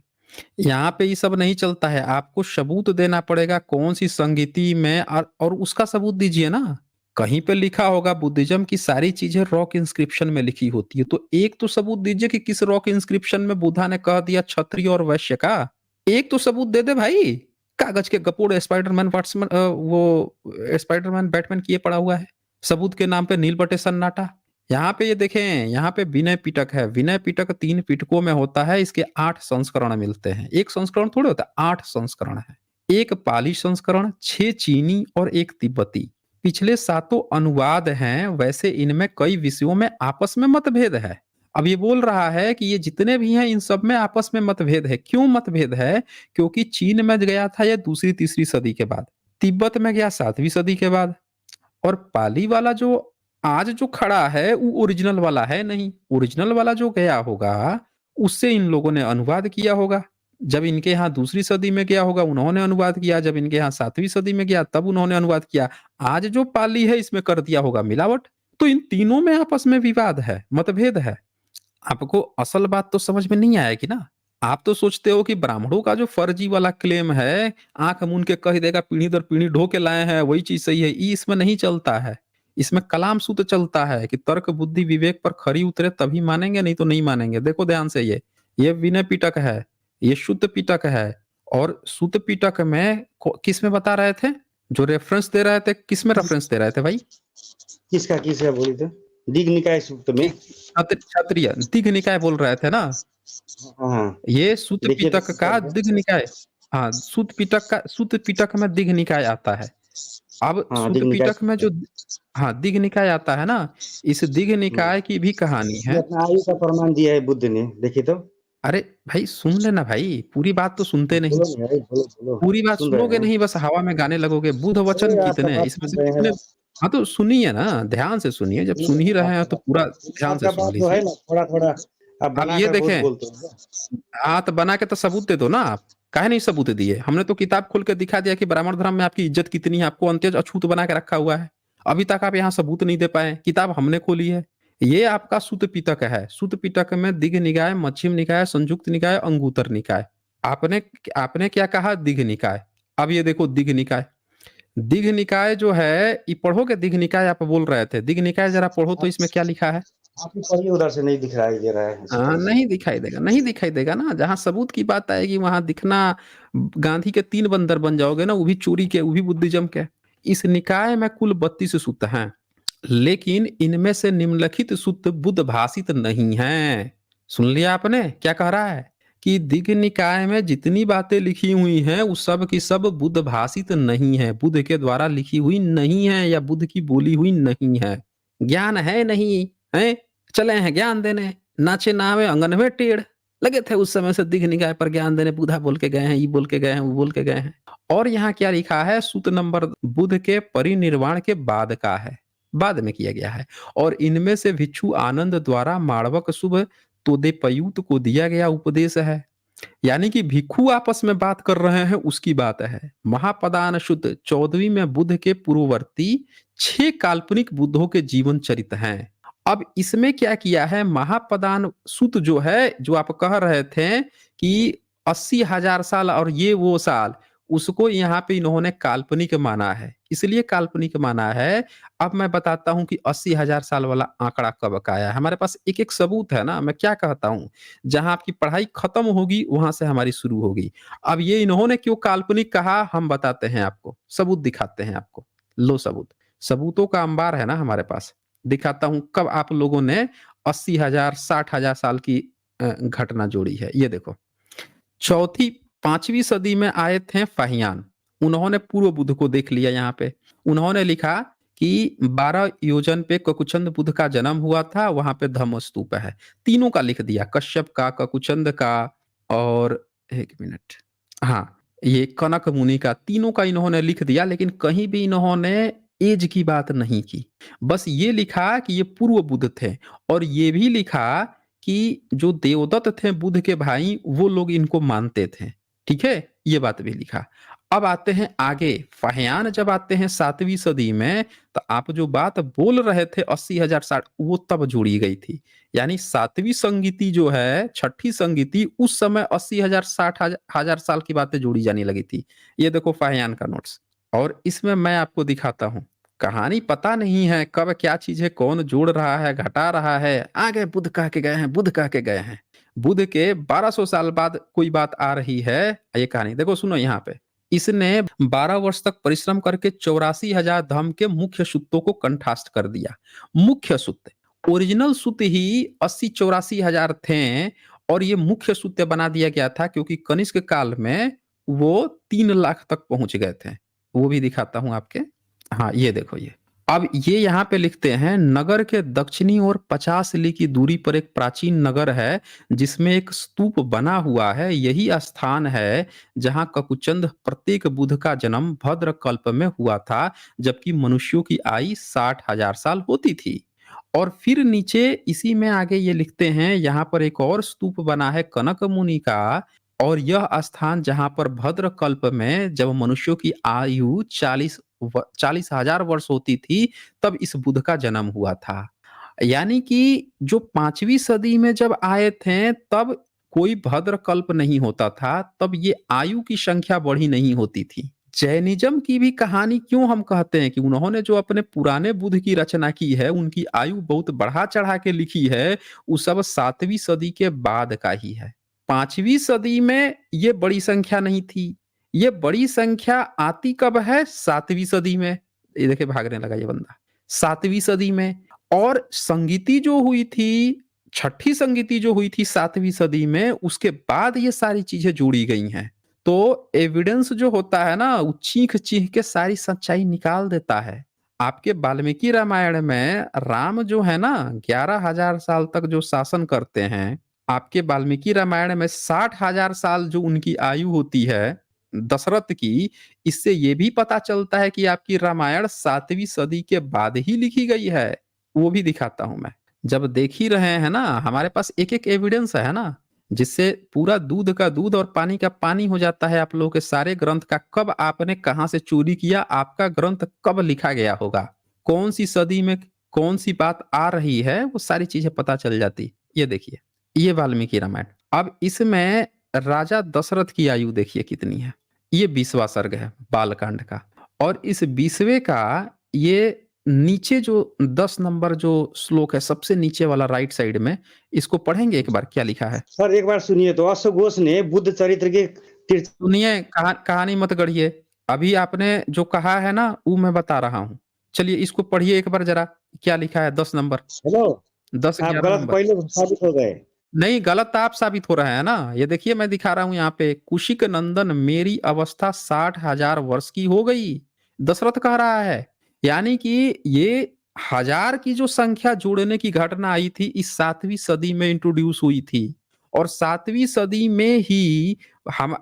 यहाँ पे ये सब नहीं चलता है, आपको सबूत देना पड़ेगा कौन सी संगीति में, और उसका सबूत दीजिए ना। कहीं पे लिखा होगा बुद्धिज्म की सारी चीजें रॉक इंस्क्रिप्शन में लिखी होती है, तो एक तो सबूत दीजिए कि किस रॉक इंस्क्रिप्शन में बुद्धा ने कह दिया क्षत्रिय और वैश्य का। एक तो सबूत दे दे भाई। कागज के गपोड़ स्पाइडरमैन वाट्समैन, वो स्पाइडरमैन बैटमैन किए पड़ा हुआ है, सबूत के नाम पे नील बटे सन्नाटा। यहाँ पे ये देखें, यहाँ पे विनय पिटक है। विनय पिटक 3 पिटकों में होता है, इसके 8 संस्करण मिलते हैं। एक संस्करण थोड़े होता है, 8 संस्करण है। एक पाली संस्करण, 6 चीनी और 1 तिब्बती। पिछले 7 अनुवाद हैं, वैसे इनमें कई विषयों में आपस में मतभेद है। अब ये बोल रहा है कि ये जितने भी हैं इन सब में आपस में मतभेद है। क्यों मतभेद है? क्योंकि चीन में गया था ये 2री-3री सदी के बाद, तिब्बत में गया 7वीं सदी के बाद, और पाली वाला जो आज जो खड़ा है वो ओरिजिनल वाला है नहीं। ओरिजिनल वाला जो गया होगा उससे इन लोगों ने अनुवाद किया होगा। जब इनके यहाँ 2री सदी में गया होगा उन्होंने अनुवाद किया, जब इनके यहाँ 7वीं सदी में गया तब उन्होंने अनुवाद किया। आज जो पाली है इसमें कर दिया होगा मिलावट। तो इन तीनों में आपस में विवाद है, मतभेद है। आपको असल बात तो समझ में नहीं आएगी ना। आप तो सोचते हो कि ब्राह्मणों का जो फर्जी वाला क्लेम है, आंख मूंद के कह देगा पीढ़ी दर पीढ़ी ढो के लाए हैं वही चीज सही है, ये इसमें नहीं चलता है। इसमें कलाम सूत्र चलता है कि तर्क बुद्धि विवेक पर खरी उतरे तभी मानेंगे, नहीं तो नहीं मानेंगे। देखो ध्यान से, ये विनय पिटक है, ये शुद्ध पिटक है। और शुद्ध पिटक में किस में बता रहे थे, जो रेफरेंस दे रहे थे, किस में रेफरेंस दे रहे थे भाई? किसका बोली थे दिग निकाय सूक्त में क्षत्रिय दिघ निकाय बोल रहे थे ना। हाँ ये सूत देखिए पिटक का दिघ निकाय, हाँ सूत पिटक में दिघ निकाय आता है। अब हाँ सूत दिग निकाय पिटक में जो हाँ दिघ निकाय आता है ना, इस दिघ निकाय की भी कहानी ये है। अपना आयु का प्रमाण दिया है बुद्ध ने देखिए तो अरे भाई सुन लेना भाई, पूरी बात तो सुनते नहीं। बोलो नहीं भाई, बोलो बोलो। पूरी बात सुन रहे सुनोगे हैं। नहीं, बस हवा में गाने लगोगे। बुध वचन अरे आपका कितने, बात इसमें सुन से रहे हैं। कितने। हाँ तो सुनिए ना, ध्यान से सुनिए, जब सुन ही रहे हैं तो पूरा ध्यान से आपका सुन बात जो है लीजिए। ना, थोड़ा थोड़ा आप अब बना ये कर बहुत देखें, बोलते हैं ना। हाँ तो बना के तो सबूत दे दो ना आप। काहे नहीं सबूत दिए? हमने तो किताब खोल के दिखा दिया कि ब्राह्मण धर्म में आपकी इज्जत कितनी है, आपको अंत्यज अछूत बना के रखा हुआ है। अभी तक आप यहाँ सबूत नहीं दे पाए, किताब हमने खोली है। ये आपका सूत पिटक है। सूत पिटक में दिघ निकाय, मध्यम निकाय, संयुक्त निकाय, अंगूतर निकाय। आपने आपने क्या कहा? दिघ निकाय। अब ये देखो दिघ निकाय। दिघ निकाय जो है, ये पढ़ोगे? दिघ निकाय आप बोल रहे थे, दिघ निकाय जरा पढ़ो तो आप इसमें क्या लिखा है। आप ही पढ़िए, उधर से नहीं दिखाई दे रहा है इस हाँ, तरह से। नहीं दिखाई देगा, नहीं दिखाई देगा ना। जहां सबूत की बात आएगी वहां दिखना। गांधी के 3 बंदर बन जाओगे ना, वो भी चोरी के, वो भी बुद्धिज्म के। इस निकाय में कुल 32 सूत्र हैं, लेकिन इनमें से निम्नलिखित सूत्र बुद्ध भाषित नहीं है। सुन लिया आपने क्या कह रहा है? कि दिघ निकाय में जितनी बातें लिखी हुई हैं वो सब की सब बुद्ध भाषित नहीं है, बुद्ध के द्वारा लिखी हुई नहीं है, या बुद्ध की बोली हुई नहीं है। ज्ञान है नहीं है, चले हैं ज्ञान देने। नाचे नावे अंगन में टेढ़ लगे थे उस समय से दिघ निकाय पर ज्ञान देने। बुधा बोल के गए हैं, ये बोल के गए हैं, वो बोल के गए हैं। और यहाँ क्या लिखा है? सूत्र नंबर बुद्ध के परिनिर्वाण के बाद का है, बाद में किया गया है। और इनमें से भिक्षु आनंद द्वारा माणवक शुभ तोदेपयूत को दिया गया उपदेश है। यानी कि भिक्षु आपस में बात कर रहे हैं, उसकी बात है। महापदान शुद्ध 14वीं में बुद्ध के पूर्ववर्ती 6 काल्पनिक बुद्धों के जीवन चरित हैं। अब इसमें क्या किया है? महापदान सुत जो है, जो आप कह रहे थे कि 80,000 साल और ये वो साल, उसको यहाँ पे इन्होंने काल्पनिक माना है। इसलिए काल्पनिक माना है। अब मैं बताता हूं कि 80,000 साल वाला आंकड़ा कब का आया है। हमारे पास एक एक सबूत है ना। मैं क्या कहता हूं, जहां आपकी पढ़ाई खत्म होगी वहां से हमारी शुरू होगी। अब ये इन्होंने क्यों काल्पनिक कहा, हम बताते हैं आपको, सबूत दिखाते हैं आपको। लो सबूत, सबूतों का अंबार है ना हमारे पास। दिखाता हूं कब आप लोगों ने 80,000 60,000 साल की घटना जोड़ी है। ये देखो, चौथी 5वीं सदी में आए थे फाहियान। उन्होंने पूर्व बुद्ध को देख लिया। यहाँ पे उन्होंने लिखा कि 12 योजन पे ककुचंद बुद्ध का जन्म हुआ था, वहां पे धम्म स्तूप है। तीनों का लिख दिया, कश्यप का, ककुचंद का, और एक मिनट, हाँ, ये कनक मुनि का। तीनों का इन्होंने लिख दिया, लेकिन कहीं भी इन्होंने एज की बात नहीं की। बस ये लिखा कि ये पूर्व बुद्ध थे। और ये भी लिखा कि जो देवदत्त थे बुद्ध के भाई, वो लोग इनको मानते थे। ठीक है, ये बात भी लिखा। अब आते हैं आगे। फाहियान जब आते हैं 7वीं सदी में, तो आप जो बात बोल रहे थे 80,000 60, वो तब जोड़ी गई थी। यानी 7वीं संगीति जो है, छठी संगीति, उस समय 80,000 60,000 साल की बातें जोड़ी जाने लगी थी। ये देखो फाहियान का नोट्स। और इसमें मैं आपको दिखाता हूं, कहानी पता नहीं है कब क्या चीज है, कौन जोड़ रहा है, घटा रहा है। आगे बुद्ध कह के गए हैं, बुद्ध कह के गए हैं। बुद्ध के 1200 साल बाद कोई बात आ रही है। ये कहानी देखो, सुनो यहाँ पे। इसने 12 वर्ष तक परिश्रम करके 84,000 धर्म के मुख्य सूत्रों को कंठास्ट कर दिया। मुख्य सूत्र, ओरिजिनल सूत्र ही 80-84,000 थे। और ये मुख्य सूत्र बना दिया गया था क्योंकि कनिष्क काल में वो 3 लाख तक पहुंच गए थे। वो भी दिखाता हूं आपके। हाँ, ये देखो ये। अब ये यहाँ पे लिखते हैं, नगर के दक्षिणी ओर 50 ली की दूरी पर एक प्राचीन नगर है जिसमें एक स्तूप बना हुआ है। यही स्थान है जहाँ ककुचंद प्रत्येक बुद्ध का जन्म भद्र कल्प में हुआ था, जबकि मनुष्यों की आयु 60,000 साल होती थी। और फिर नीचे इसी में आगे ये लिखते हैं, यहाँ पर एक और स्तूप बना है कनक मुनि का। और यह स्थान जहां पर भद्र कल्प में जब मनुष्यों की आयु 40,000 वर्ष होती थी, तब इस बुद्ध का जन्म हुआ था। यानी कि जो 5वीं सदी में जब आए थे, तब कोई भद्र कल्प नहीं होता था, तब ये आयु की संख्या बढ़ी नहीं होती थी। जैनिज्म की भी कहानी क्यों हम कहते हैं कि उन्होंने जो अपने पुराने बुद्ध की रचना की है, उनकी आयु बहुत बढ़ा चढ़ा के लिखी है, वो सब 7वीं सदी के बाद का ही है। 5वीं सदी में ये बड़ी संख्या नहीं थी। ये बड़ी संख्या आती कब है? 7वीं सदी में। ये देखिए भागने लगा ये बंदा। 7वीं सदी में। और संगीति जो हुई थी, छठी संगीति जो हुई थी 7वीं सदी में, उसके बाद ये सारी चीजें जोड़ी गई हैं। तो एविडेंस जो होता है ना, वो चीख चीख के सारी सच्चाई निकाल देता है। आपके वाल्मीकि रामायण में राम जो है ना, 11,000 साल तक जो शासन करते हैं, आपके वाल्मीकि रामायण में 60,000 साल जो उनकी आयु होती है दशरथ की, इससे ये भी पता चलता है कि आपकी रामायण 7वीं सदी के बाद ही लिखी गई है। वो भी दिखाता हूं मैं। जब देख ही रहे हैं ना, हमारे पास एक-एक एविडेंस है ना, जिससे पूरा दूध का दूध और पानी का पानी हो जाता है आप लोगों के सारे ग्रंथ का। कब आपने कहां से चोरी किया, आपका ग्रंथ कब लिखा गया होगा, कौन सी सदी में कौन सी बात आ रही है, वो सारी चीजें पता चल जाती। ये देखिए, ये वाल्मीकि रामायण। अब इसमें राजा दशरथ की आयु देखिए कितनी है। ये 20वां सर्ग है बालकांड का, और इस 20वें का ये नीचे जो 10 नंबर जो श्लोक है सबसे नीचे वाला राइट साइड में, इसको पढ़ेंगे एक बार, क्या लिखा है? सर एक बार सुनिए तो, अश्वघोष ने बुद्ध चरित्र के तीर्थ। सुनिए, कहानी मत गढ़िए। अभी आपने जो कहा है ना, वो मैं बता रहा हूं। चलिए इसको पढ़िए एक बार जरा, क्या लिखा है 10 नंबर, हेलो, 10 आप 11 गलत नंबर। पहले साबित हो गए। नहीं, गलत आप साबित हो रहे हैं ना। ये देखिए मैं दिखा रहा हूं यहाँ पे, कुशिक नंदन मेरी अवस्था 60,000 वर्ष की हो गई, दशरथ कह रहा है। यानी कि ये हजार की जो संख्या जोड़ने की घटना आई थी, इस 7वीं सदी में इंट्रोड्यूस हुई थी। और 7वीं सदी में ही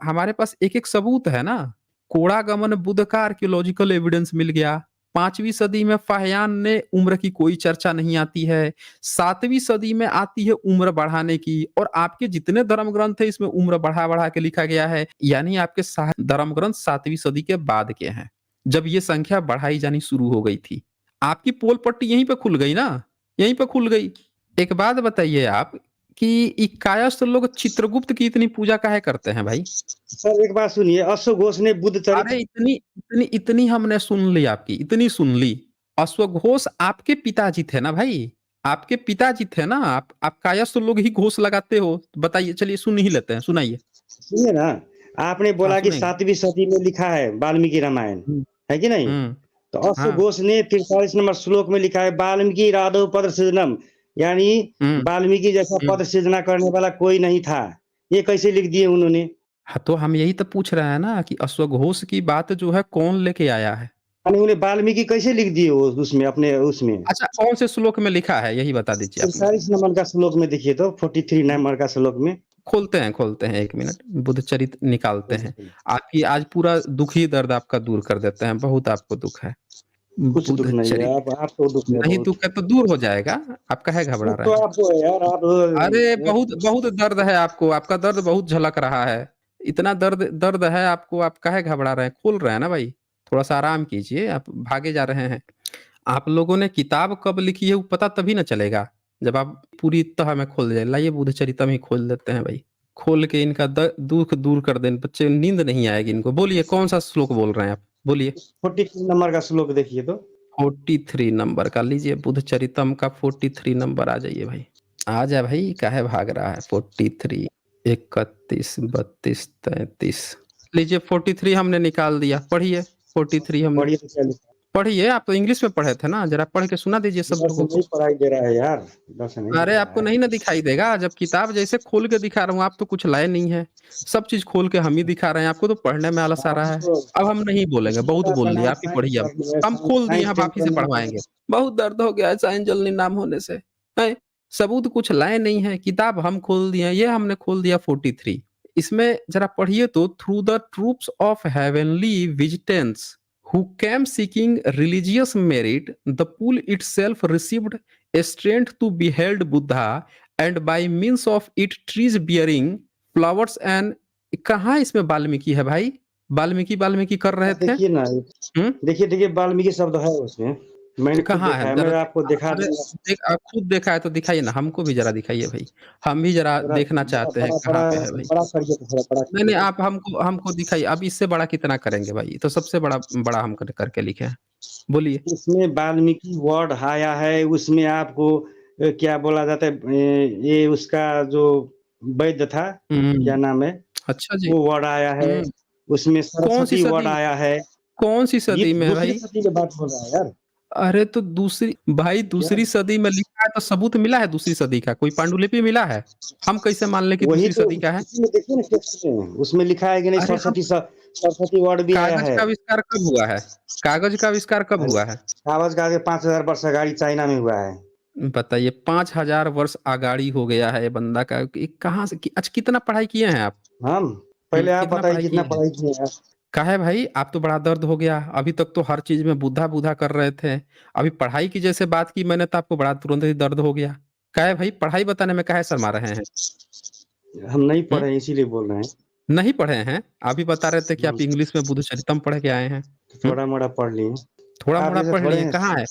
हमारे पास एक एक सबूत है ना। कोड़ागमन बुद्ध का आर्कियोलॉजिकल एविडेंस मिल गया। 5वीं सदी में फाहियान ने उम्र की कोई चर्चा नहीं आती है। 7वीं सदी में आती है उम्र बढ़ाने की, और आपके जितने धर्म ग्रंथ है इसमें उम्र बढ़ा बढ़ा के लिखा गया है। यानी आपके धर्म ग्रंथ 7वीं सदी के बाद के हैं, जब ये संख्या बढ़ाई जानी शुरू हो गई थी। आपकी पोल पट्टी यहीं पे खुल गई ना, यहीं पे खुल गई। एक बात बताइए आप कि कायस्थ लोग चित्रगुप्त की इतनी पूजा काहे करते हैं भाई? सर एक बात सुनिए, अश्वघोष ने बुद्ध चरित्र। अरे इतनी इतनी इतनी हमने सुन ली आपकी, इतनी सुन ली। अश्वघोष आपके पिताजी थे ना भाई, आपके पिताजी थे ना। आप कायस्थ लोग ही घोष लगाते हो। बताइए, चलिए सुन ही लेते हैं, सुनाइए। सुनिए ना, आपने हाँ बोला कि सुनेंगे। 7वीं सदी में लिखा है वाल्मीकि रामायण, हम्म। है कि नहीं? हम्म। तो हाँ। अश्वघोष ने 43 नंबर श्लोक में लिखा है वाल्मीकि राधव पद सृजनम, यानी हम्म। वाल्मीकि जैसा हम्म। पद सृजना करने वाला कोई नहीं था। ये कैसे लिख दिए उन्होंने? हाँ, तो हम यही तो पूछ रहे हैं ना कि अश्वघोष की बात जो है कौन लेके आया है। यानी उन्हें वाल्मीकि कैसे लिख दिए वो उसमें, अपने उसमें? अच्छा, कौन से श्लोक में लिखा है यही बता दीजिए आप मुझे। 43 नंबर का श्लोक में देखिए तो, 43 नंबर का श्लोक में। खोलते हैं 1 मिनट, बुद्ध चरित निकालते हैं। आपकी आज पूरा दुख ही दर्द आपका दूर कर देते हैं। बहुत आपको दुख है। कुछ दुख बुद्ध नहीं है, चरित आपको दुख है नहीं, बहुत। दुख है तो दूर हो जाएगा। आप काहे घबरा दुख रहे तो हैं? आपको है यार, आप अरे बहुत बहुत दर्द है आपको, आपका दर्द बहुत झलक रहा है। इतना दर्द दर्द है आपको, आप काहे घबरा रहे हैं? खोल रहे हैं ना भाई, थोड़ा सा आराम कीजिए, आप भागे जा रहे हैं। आप लोगों ने किताब कब लिखी है वो पता तभी ना चलेगा, जब आप पूरी तह में खोल जाए। लाइए बुद्ध चरितम ही खोल देते हैं भाई। खोल के इनका दुख दूर कर दें, बच्चे नींद नहीं आएगी इनको। बोलिए कौन सा श्लोक बोल रहे हैं आप, बोलिए। 43 नंबर का श्लोक देखिए तो। 43 नंबर का लीजिए, बुद्ध चरितम का 43 नंबर। आ जाइए भाई, आ जा भाई, काहे भाग रहा है? 43, 31, 32, 33। लीजिए 43 हमने निकाल दिया। पढ़िए 43 हमने। पढ़िए तो क्या लिखा पढ़िए, आप तो इंग्लिश में पढ़े थे ना, जरा पढ़ के सुना दीजिए है? सब इधर से लोगों को। नहीं पढ़ाई दे रहा है यार, इधर से नहीं अरे दिख रहा आपको है। नहीं ना दिखाई देगा, जब किताब जैसे खोल के दिखा रहा हूँ। आप तो कुछ लाए नहीं है, सब चीज खोल के हम ही दिखा रहे हैं। आपको तो पढ़ने में आलस आ रहा है। आपको अब हम नहीं बोलेंगे, बहुत पता बोल था लिया, ना, आप ही साइंस पढ़िए। अब कर लिया, हम खोल दिए, साइंस अब फेल आप ही से करने के पढ़वाएंगे। बाद। बहुत दर्द हो गया है साइन जलनी नाम होने से। है, सबूत कुछ लाए नहीं है, किताब हम खोल दिए, ये हमने खोल दिया 43। इसमें जरा पढ़िए तो, through the troops of heavenly visitants who came seeking religious merit, the pool itself received strength to behold Buddha, and by means of it trees bearing flowers and। कहाँ इसमें वाल्मीकि है भाई? वाल्मीकि वाल्मीकि कर रहे आप थे। देखिए ना, हम्म। देखिए देखिए वाल्मीकि शब्द है उसमें, मैंने खुद कहाँ है देखा है, जरा? मैं आपको दिखा अरे दूंगा। आप खुद देखा है तो दिखाइए ना, हमको भी जरा दिखाइए भाई। हम भी जरा जरा देखना बड़ा चाहते हैं बड़ा कहाँ बड़ा पे है भाई। बड़ा करिए तो, थोड़ा बड़ा नहीं करिए नहीं, तो। आप हमको हमको दिखाइए। अब इससे बड़ा कितना करेंगे भाई? तो सबसे बड़ा बड़ा हम करके लिखे हैं। बोलिए। उसमें वाल्मीकि वर्ड आया है, उसमें आपको क्या बोला जाता है, ये उसका जो वैद्य था, क्या हम्म। नाम है, अच्छा जी। वो वर्ड आया है। हम्म। उसमें कौन सी सरस्वती वर्ड सदी में? आया है। कौन सी ये सदी में है दूसरी भाई? सदी की बात बोल रहा है यार। अरे तो दूसरी भाई, क्या? दूसरी सदी में लिखा है तो सबूत मिला है दूसरी सदी का? कोई पांडुलिपि मिला है? हम कैसे मान ले कि वही दूसरी तो सदी का है? उसी में देखिए ना, टेक्स्ट में उसमें लिखा है कि नहीं, अरे हम, सरस्वती वर्ड भी आया कागज है। का आविष्कार कब हुआ है? कागज का आविष्कार कब अरे हुआ है? कागज का आगे 5,000 वर्ष अगाड़ी चाइना में हुआ है। बताइए 5000 वर्ष आगाड़ी हो गया है ये बंदा का कि कहाँ से अच्छा कितना पढ़ाई किए हैं आप? हम पहले आप कितना बताइए पढ़ाई कितना किए हैं? पढ़ाई किए हैं? काहे भाई आप तो बड़ा दर्द हो गया। अभी तक तो हर चीज में बुद्धा-बुद्धा कर रहे थे। अभी पढ़ाई की जैसे बात की मैंने तो आपको बड़ा तुरंत ही दर्द हो गया। काहे भाई पढ़ाई बताने में काहे शर्मा रहे हैं? हम नहीं हुँ? पढ़े हैं, इसीलिए बोल रहे हैं। नहीं पढ़े हैं? अभी बता रहे थे कि हुँ, आप इंग्लिश में बुद्धचरितम पढ़ के आए हैं। हुँ? थोड़ा-मोड़ा पढ़ लिए। आप थोड़ा-मोड़ा जैसे पढ़ थोड़े लिए, हैं। कहाँ है?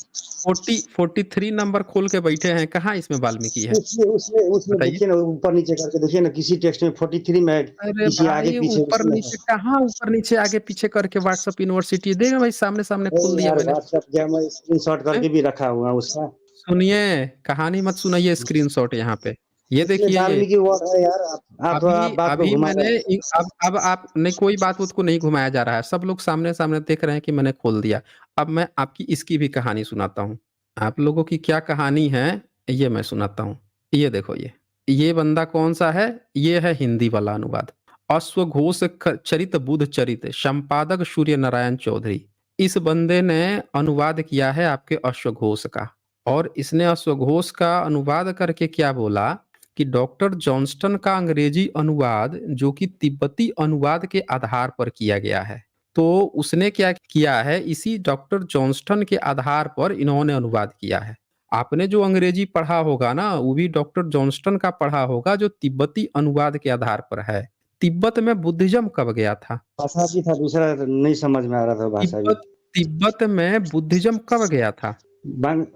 43 नंबर खोल के बैठे हैं, कहाँ इसमें वाल्मीकि है? उसमें उसमें उसमें बताइए। देखिए ना, ऊपर-नीचे करके देखिए ना, किसी टेक्स्ट में 43 में है, अरे किसी भाई आगे-पीछे उसमें है। ऊपर-नीचे कहाँ ऊपर-नीचे आगे-पीछे करके व्हाट्सएप यूनिवर्सिटी देगा भाई सामने-सामने अरे खोल दिया यार, मैंने। व्हाट्सएप क्या, मैं स्क्रीनशॉट हैं? करके भी रखा हुआ है उसका। सुनिए, कहानी मत सुनाइए स्क्रीनशॉट यहाँ पे। ये उसमें देखिए ये। वाल्मीकि वर्ड है यार, आप तो आप अभी बात को अभी घुमा मैंने रहे इ अब आप नहीं कोई बात-वूत को नहीं घुमाया जा रहा है। सब लोग सामने-सामने देख रहे हैं कि मैंने खोल दिया। अब मैं आपकी इसकी भी कहानी सुनाता हूँ। आप लोगों की क्या कहानी है, ये मैं सुनाता हूँ। ये देखो ये। ये बंदा कौन-सा है? ये है हिंदी वाला अनुवाद। अश्वघोष क चरित बुध चरित, संपादक सूर्य नारायण चौधरी। इस बंदे ने अनुवाद किया है आपके अश्वघोष का और इसने अश्वघोष का अनुवाद करके क्या बोला कि डॉक्टर जॉनस्टन का अंग्रेजी अनुवाद जो कि तिब्बती अनुवाद के आधार पर किया गया है। तो उसने क्या किया है इसी डॉक्टर जॉनस्टन के आधार पर इन्होंने अनुवाद किया है। आपने जो अंग्रेजी पढ़ा होगा ना वो भी डॉक्टर जॉनस्टन का पढ़ा होगा जो तिब्बती अनुवाद के आधार पर है। तिब्बत में बुद्धिज्म कब गया था? भाषा भी था दूसरा, नहीं समझ में आ रहा था भाषा भी। तिब्बत तिब्बत में बुद्धिज्म कब गया था?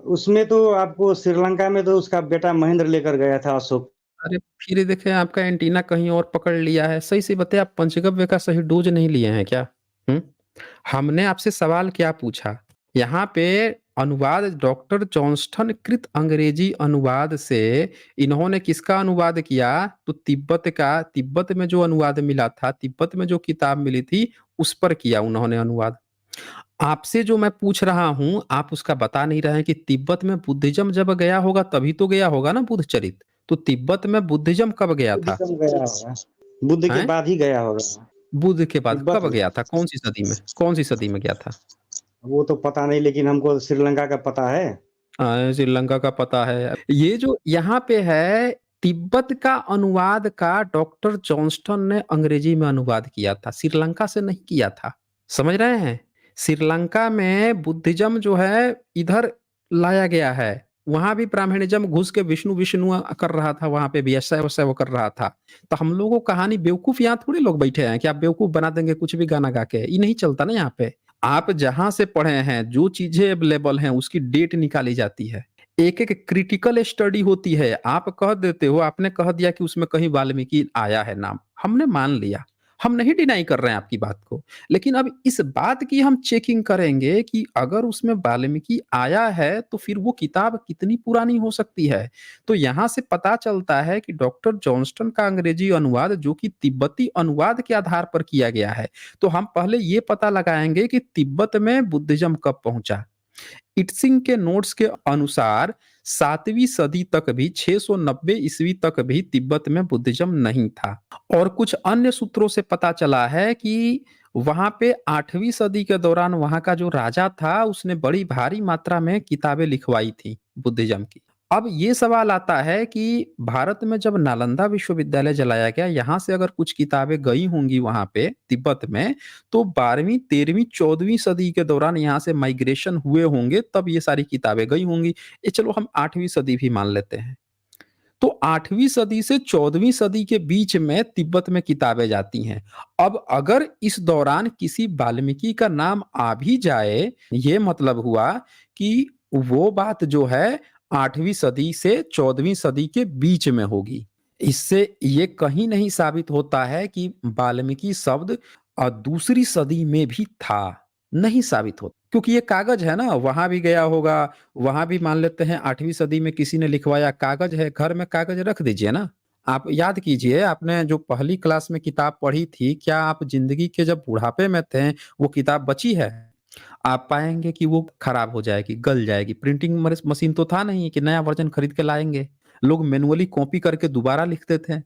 उसमें तो आपको श्रीलंका में तो उसका बेटा महेंद्र लेकर गया था, अशोक। अरे फिर देखें आपका एंटीना कहीं और पकड़ लिया है। सही से बताइए आप पंचगव्य का सही डोज नहीं लिए हैं क्या? हुँ? हमने आपसे सवाल क्या पूछा? यहाँ पे अनुवाद डॉक्टर जॉनस्टन कृत अंग्रेजी अनुवाद से इन्होंने किसका अनुवाद किया? तो तिब्बत का। तिब्बत में जो अनुवाद मिला था, तिब्बत में जो किताब मिली थी, उस पर किया उन्होंने अनुवाद। आपसे जो मैं पूछ रहा हूँ, आप उसका बता नहीं रहे हैं कि तिब्बत में बुद्धिज़्म जब गया होगा तभी तो गया होगा ना बुद्धचरित। तो तिब्बत में बुद्धिज़्म कब गया था? बुद्धिज्म गया होगा, बुद्ध के हैं? बाद ही गया होगा। बुद्ध के बाद तिब्बत कब में गया था? कौन-सी सदी में? कौन-सी सदी में गया था? वो तो पता नहीं, लेकिन हमको श्रीलंका का पता है। श्रीलंका का पता है। ये जो यहाँ पे है, तिब्बत का अनुवाद का डॉक्टर जॉनस्टन ने अंग्रेजी में अनुवाद किया था, श्रीलंका से नहीं किया था। समझ रहे हैं? श्रीलंका में बुद्धिज़्म जो है इधर लाया गया है। वहाँ भी ब्राह्मणिज़्म घुस के विष्णु विष्णु कर रहा था, वहाँ पे भी ऐसा-वैसा वो कर रहा था। तो हम लोगों को कहानी बेवकूफ़ यहाँ थोड़ी लोग बैठे हैं कि आप बेवकूफ़ बना देंगे कुछ भी गाना गा के, ये नहीं चलता ना यहाँ पे। आप जहाँ से पढ़े हैं, जो चीज़ें अवेलेबल हैं, उसकी डेट निकाली जाती है। एक-एक क्रिटिकल स्टडी होती है। आप कह देते हो, आपने कह दिया कि उसमें कहीं वाल्मीकि आया है नाम, हमने मान लिया। हम नहीं डिनाई कर रहे हैं आपकी बात को। लेकिन अब इस बात की हम चेकिंग करेंगे कि अगर उसमें वाल्मीकि आया है, तो फिर वो किताब कितनी पुरानी हो सकती है। तो यहाँ से पता चलता है कि डॉक्टर जॉनस्टन का अंग्रेजी अनुवाद जो कि तिब्बती अनुवाद के आधार पर किया गया है। तो हम पहले ये पता लगाएँगे कि तिब्बत में बुद्धिज़्म कब पहुँचा। इत्सिंग के नोट्स के अनुसार 7वीं सदी तक भी 690 ईस्वी तक भी तिब्बत में बुद्धिज़्म नहीं था और कुछ अन्य सूत्रों से पता चला है कि वहाँ पे 8वीं सदी के दौरान वहाँ का जो राजा था उसने बड़ी भारी मात्रा में किताबें लिखवाई थी बुद्धिज़्म की। अब ये सवाल आता है कि भारत में जब नालंदा विश्वविद्यालय जलाया गया, यहाँ से अगर कुछ किताबें गई होंगी वहाँ पे तिब्बत में, तो 12वीं, 13वीं, 14वीं सदी के दौरान यहाँ से माइग्रेशन हुए होंगे, तब ये सारी किताबें गई होंगी। ये चलो हम 8वीं सदी भी मान लेते हैं। तो 8वीं सदी से 14वीं सदी के बीच में तिब्बत में किताबें जाती हैं। अब अगर इस दौरान किसी वाल्मीकि का नाम आ भी जाए, ये मतलब हुआ कि वो बात जो है 8वीं सदी से 14वीं सदी के बीच में होगी। इससे ये कहीं नहीं साबित होता है कि वाल्मीकि शब्द दूसरी सदी में भी था, नहीं साबित होता। क्योंकि ये कागज़ है ना, वहाँ भी गया होगा, वहाँ भी मान लेते हैं 8वीं सदी में किसी ने लिखवाया, कागज़ है, घर में कागज़ रख दीजिए ना। आप याद कीजिए आपने जो पहली क्लास में किताब पढ़ी थी, क्या आप ज़िंदगी के जब बुढ़ापे में थे, वो किताब बची है? आप पाएँगे कि वो खराब हो जाएगी, गल जाएगी। प्रिंटिंग मशीन तो था नहीं कि नया वर्ज़न खरीद के लाएँगे। लोग मैनुअली कॉपी करके दोबारा लिखते थे।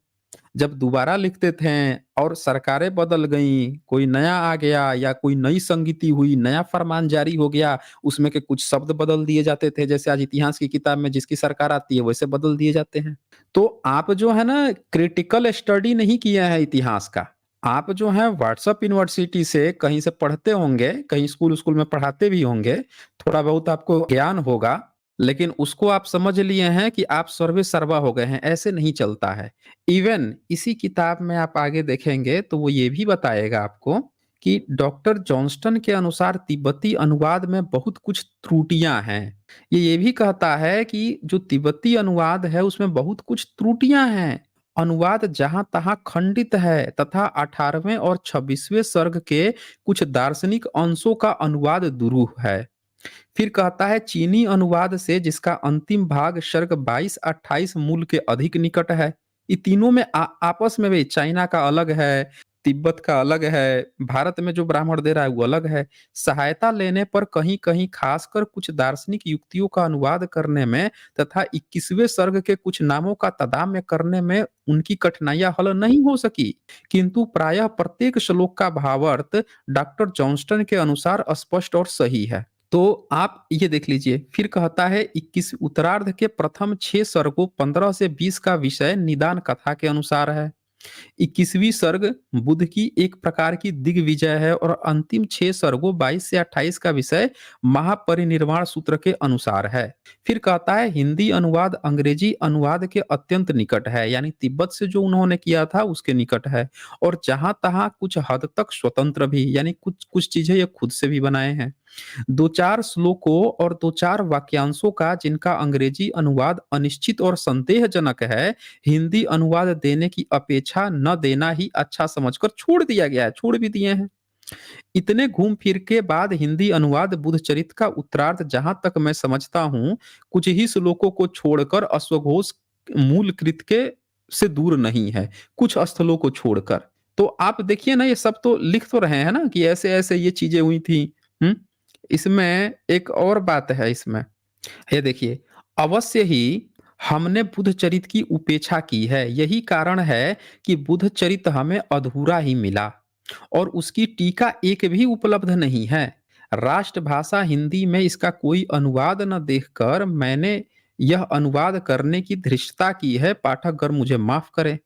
जब दोबारा लिखते थे और सरकारें बदल गईं, कोई नया आ गया या कोई नई संगीति हुई, नया फरमान जारी हो गया, उसमें के कुछ शब्द बदल दिए जाते थे, जैसे आज इतिहास की किताब में जिसकी सरकार आती है, वैसे बदल दिए जाते हैं। तो आप जो है ना क्रिटिकल स्टडी नहीं किए हैं इतिहास का। आप जो है व्हाट्सएप यूनिवर्सिटी से कहीं से पढ़ते होंगे, कहीं स्कूल में पढ़ाते भी होंगे, थोड़ा बहुत आपको ज्ञान होगा, लेकिन उसको आप समझ लिए हैं कि आप सर्वे सर्वा हो गए हैं, ऐसे नहीं चलता है। इवन इसी किताब में आप आगे देखेंगे तो वो ये भी बताएगा आपको कि डॉक्टर जॉनस्टन के अनुसार तिब्बती अनुवाद में बहुत कुछ त्रुटियां हैं। ये भी कहता है कि जो तिब्बती अनुवाद है उसमें बहुत कुछ त्रुटियां हैं। अनुवाद जहां तहां खंडित है तथा 18वें और 26वें सर्ग के कुछ दार्शनिक अंशों का अनुवाद दुरूह है। फिर कहता है चीनी अनुवाद से जिसका अंतिम भाग सर्ग 22-28 मूल के अधिक निकट है। ये तीनों में आपस में भी चाइना का अलग है, तिब्बत का अलग है, भारत में जो ब्राह्मण दे रहा है वो अलग है। सहायता लेने पर कहीं कहीं खासकर कुछ दार्शनिक युक्तियों का अनुवाद करने में तथा 21वें सर्ग के कुछ नामों का तदाम्य करने में उनकी कठिनाइयां हल नहीं हो सकी, किंतु प्रायः प्रत्येक श्लोक का भावार्थ डॉक्टर जॉनस्टन के अनुसार स्पष्ट और सही है। तो आप ये देख लीजिए, फिर कहता है 21 उत्तरार्ध के प्रथम 6 सर्गों 15 से 20 का विषय निदान कथा के अनुसार है। 21वीं सर्ग बुद्ध की एक प्रकार की दिग्विजय है और अंतिम 6 सर्गों 22 से 28 का विषय महापरिनिर्वाण सूत्र के अनुसार है। फिर कहता है हिंदी अनुवाद अंग्रेजी अनुवाद के अत्यंत निकट है, यानी तिब्बत से जो उन्होंने किया था उसके निकट है, और जहां तहां कुछ हद तक स्वतंत्र भी, यानी कुछ कुछ चीजें ये खुद से भी बनाए हैं। दो चार श्लोकों और दो चार वाक्यांशों का जिनका अंग्रेजी अनुवाद अनिश्चित और संदेहजनक है, हिंदी अनुवाद देने की अपेक्षा न देना ही अच्छा समझकर छोड़ दिया गया है, छोड़ भी दिए हैं। इतने घूम फिर के बाद हिंदी अनुवाद बुद्धचरित का उत्तरार्ध जहां तक मैं समझता हूं, कुछ ही श्लोकों को छोड़कर अश्वघोष मूल कृत के से दूर नहीं है, कुछ स्थलों को छोड़कर। तो आप देखिए ना, ये सब तो लिख तो रहे हैं ना कि ऐसे ऐसे ये चीजें हुई थी। हम्म इसमें एक और बात है इसमें, ये देखिए, अवश्य ही हमने बुद्धचरित की उपेक्षा की है, यही कारण है कि बुद्धचरित हमें अधूरा ही मिला और उसकी टीका एक भी उपलब्ध नहीं है। राष्ट्रभाषा हिंदी में इसका कोई अनुवाद न देखकर मैंने यह अनुवाद करने की धृष्टता की है, पाठकगण मुझे माफ करें।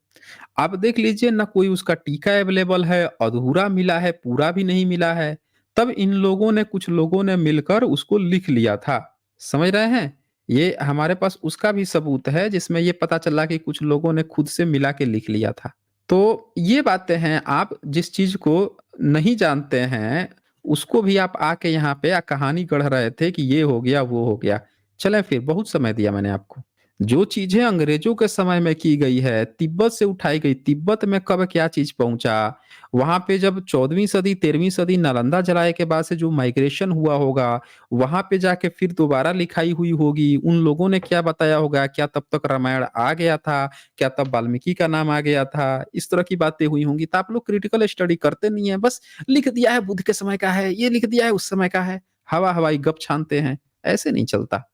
आप देख लीजिए ना, कोई उसका टीका अवेलेबल है, अधूरा मिला है, पूरा भी नहीं मिला है। तब इन लोगों ने, कुछ लोगों ने मिलकर उसको लिख लिया था। समझ रहे हैं? ये हमारे पास उसका भी सबूत है जिसमें ये पता चला कि कुछ लोगों ने खुद से मिला के लिख लिया था। तो ये बातें हैं, आप जिस चीज को नहीं जानते हैं उसको भी आप आके यहाँ पे कहानी गढ़ रहे थे कि ये हो गया वो हो गया। चलें, फिर बहुत समय दिया मैंने आपको। जो चीजें अंग्रेजों के समय में की गई है, तिब्बत से उठाई गई, तिब्बत में कब क्या चीज पहुंचा, वहां पे जब 14वीं सदी 13वीं सदी नालंदा जलाए के बाद से जो माइग्रेशन हुआ होगा, वहां पे जाके फिर दोबारा लिखाई हुई होगी, उन लोगों ने क्या बताया होगा, क्या तब तक रामायण आ गया था, क्या तब वाल्मीकि का नाम आ गया था, इस तरह की बातें हुई होंगी। तो आप लोग क्रिटिकल स्टडी करते नहीं है, बस लिख दिया है बुद्ध के समय का है, ये लिख दिया है उस समय का है, हवा हवाई गप छानते हैं, ऐसे नहीं चलता।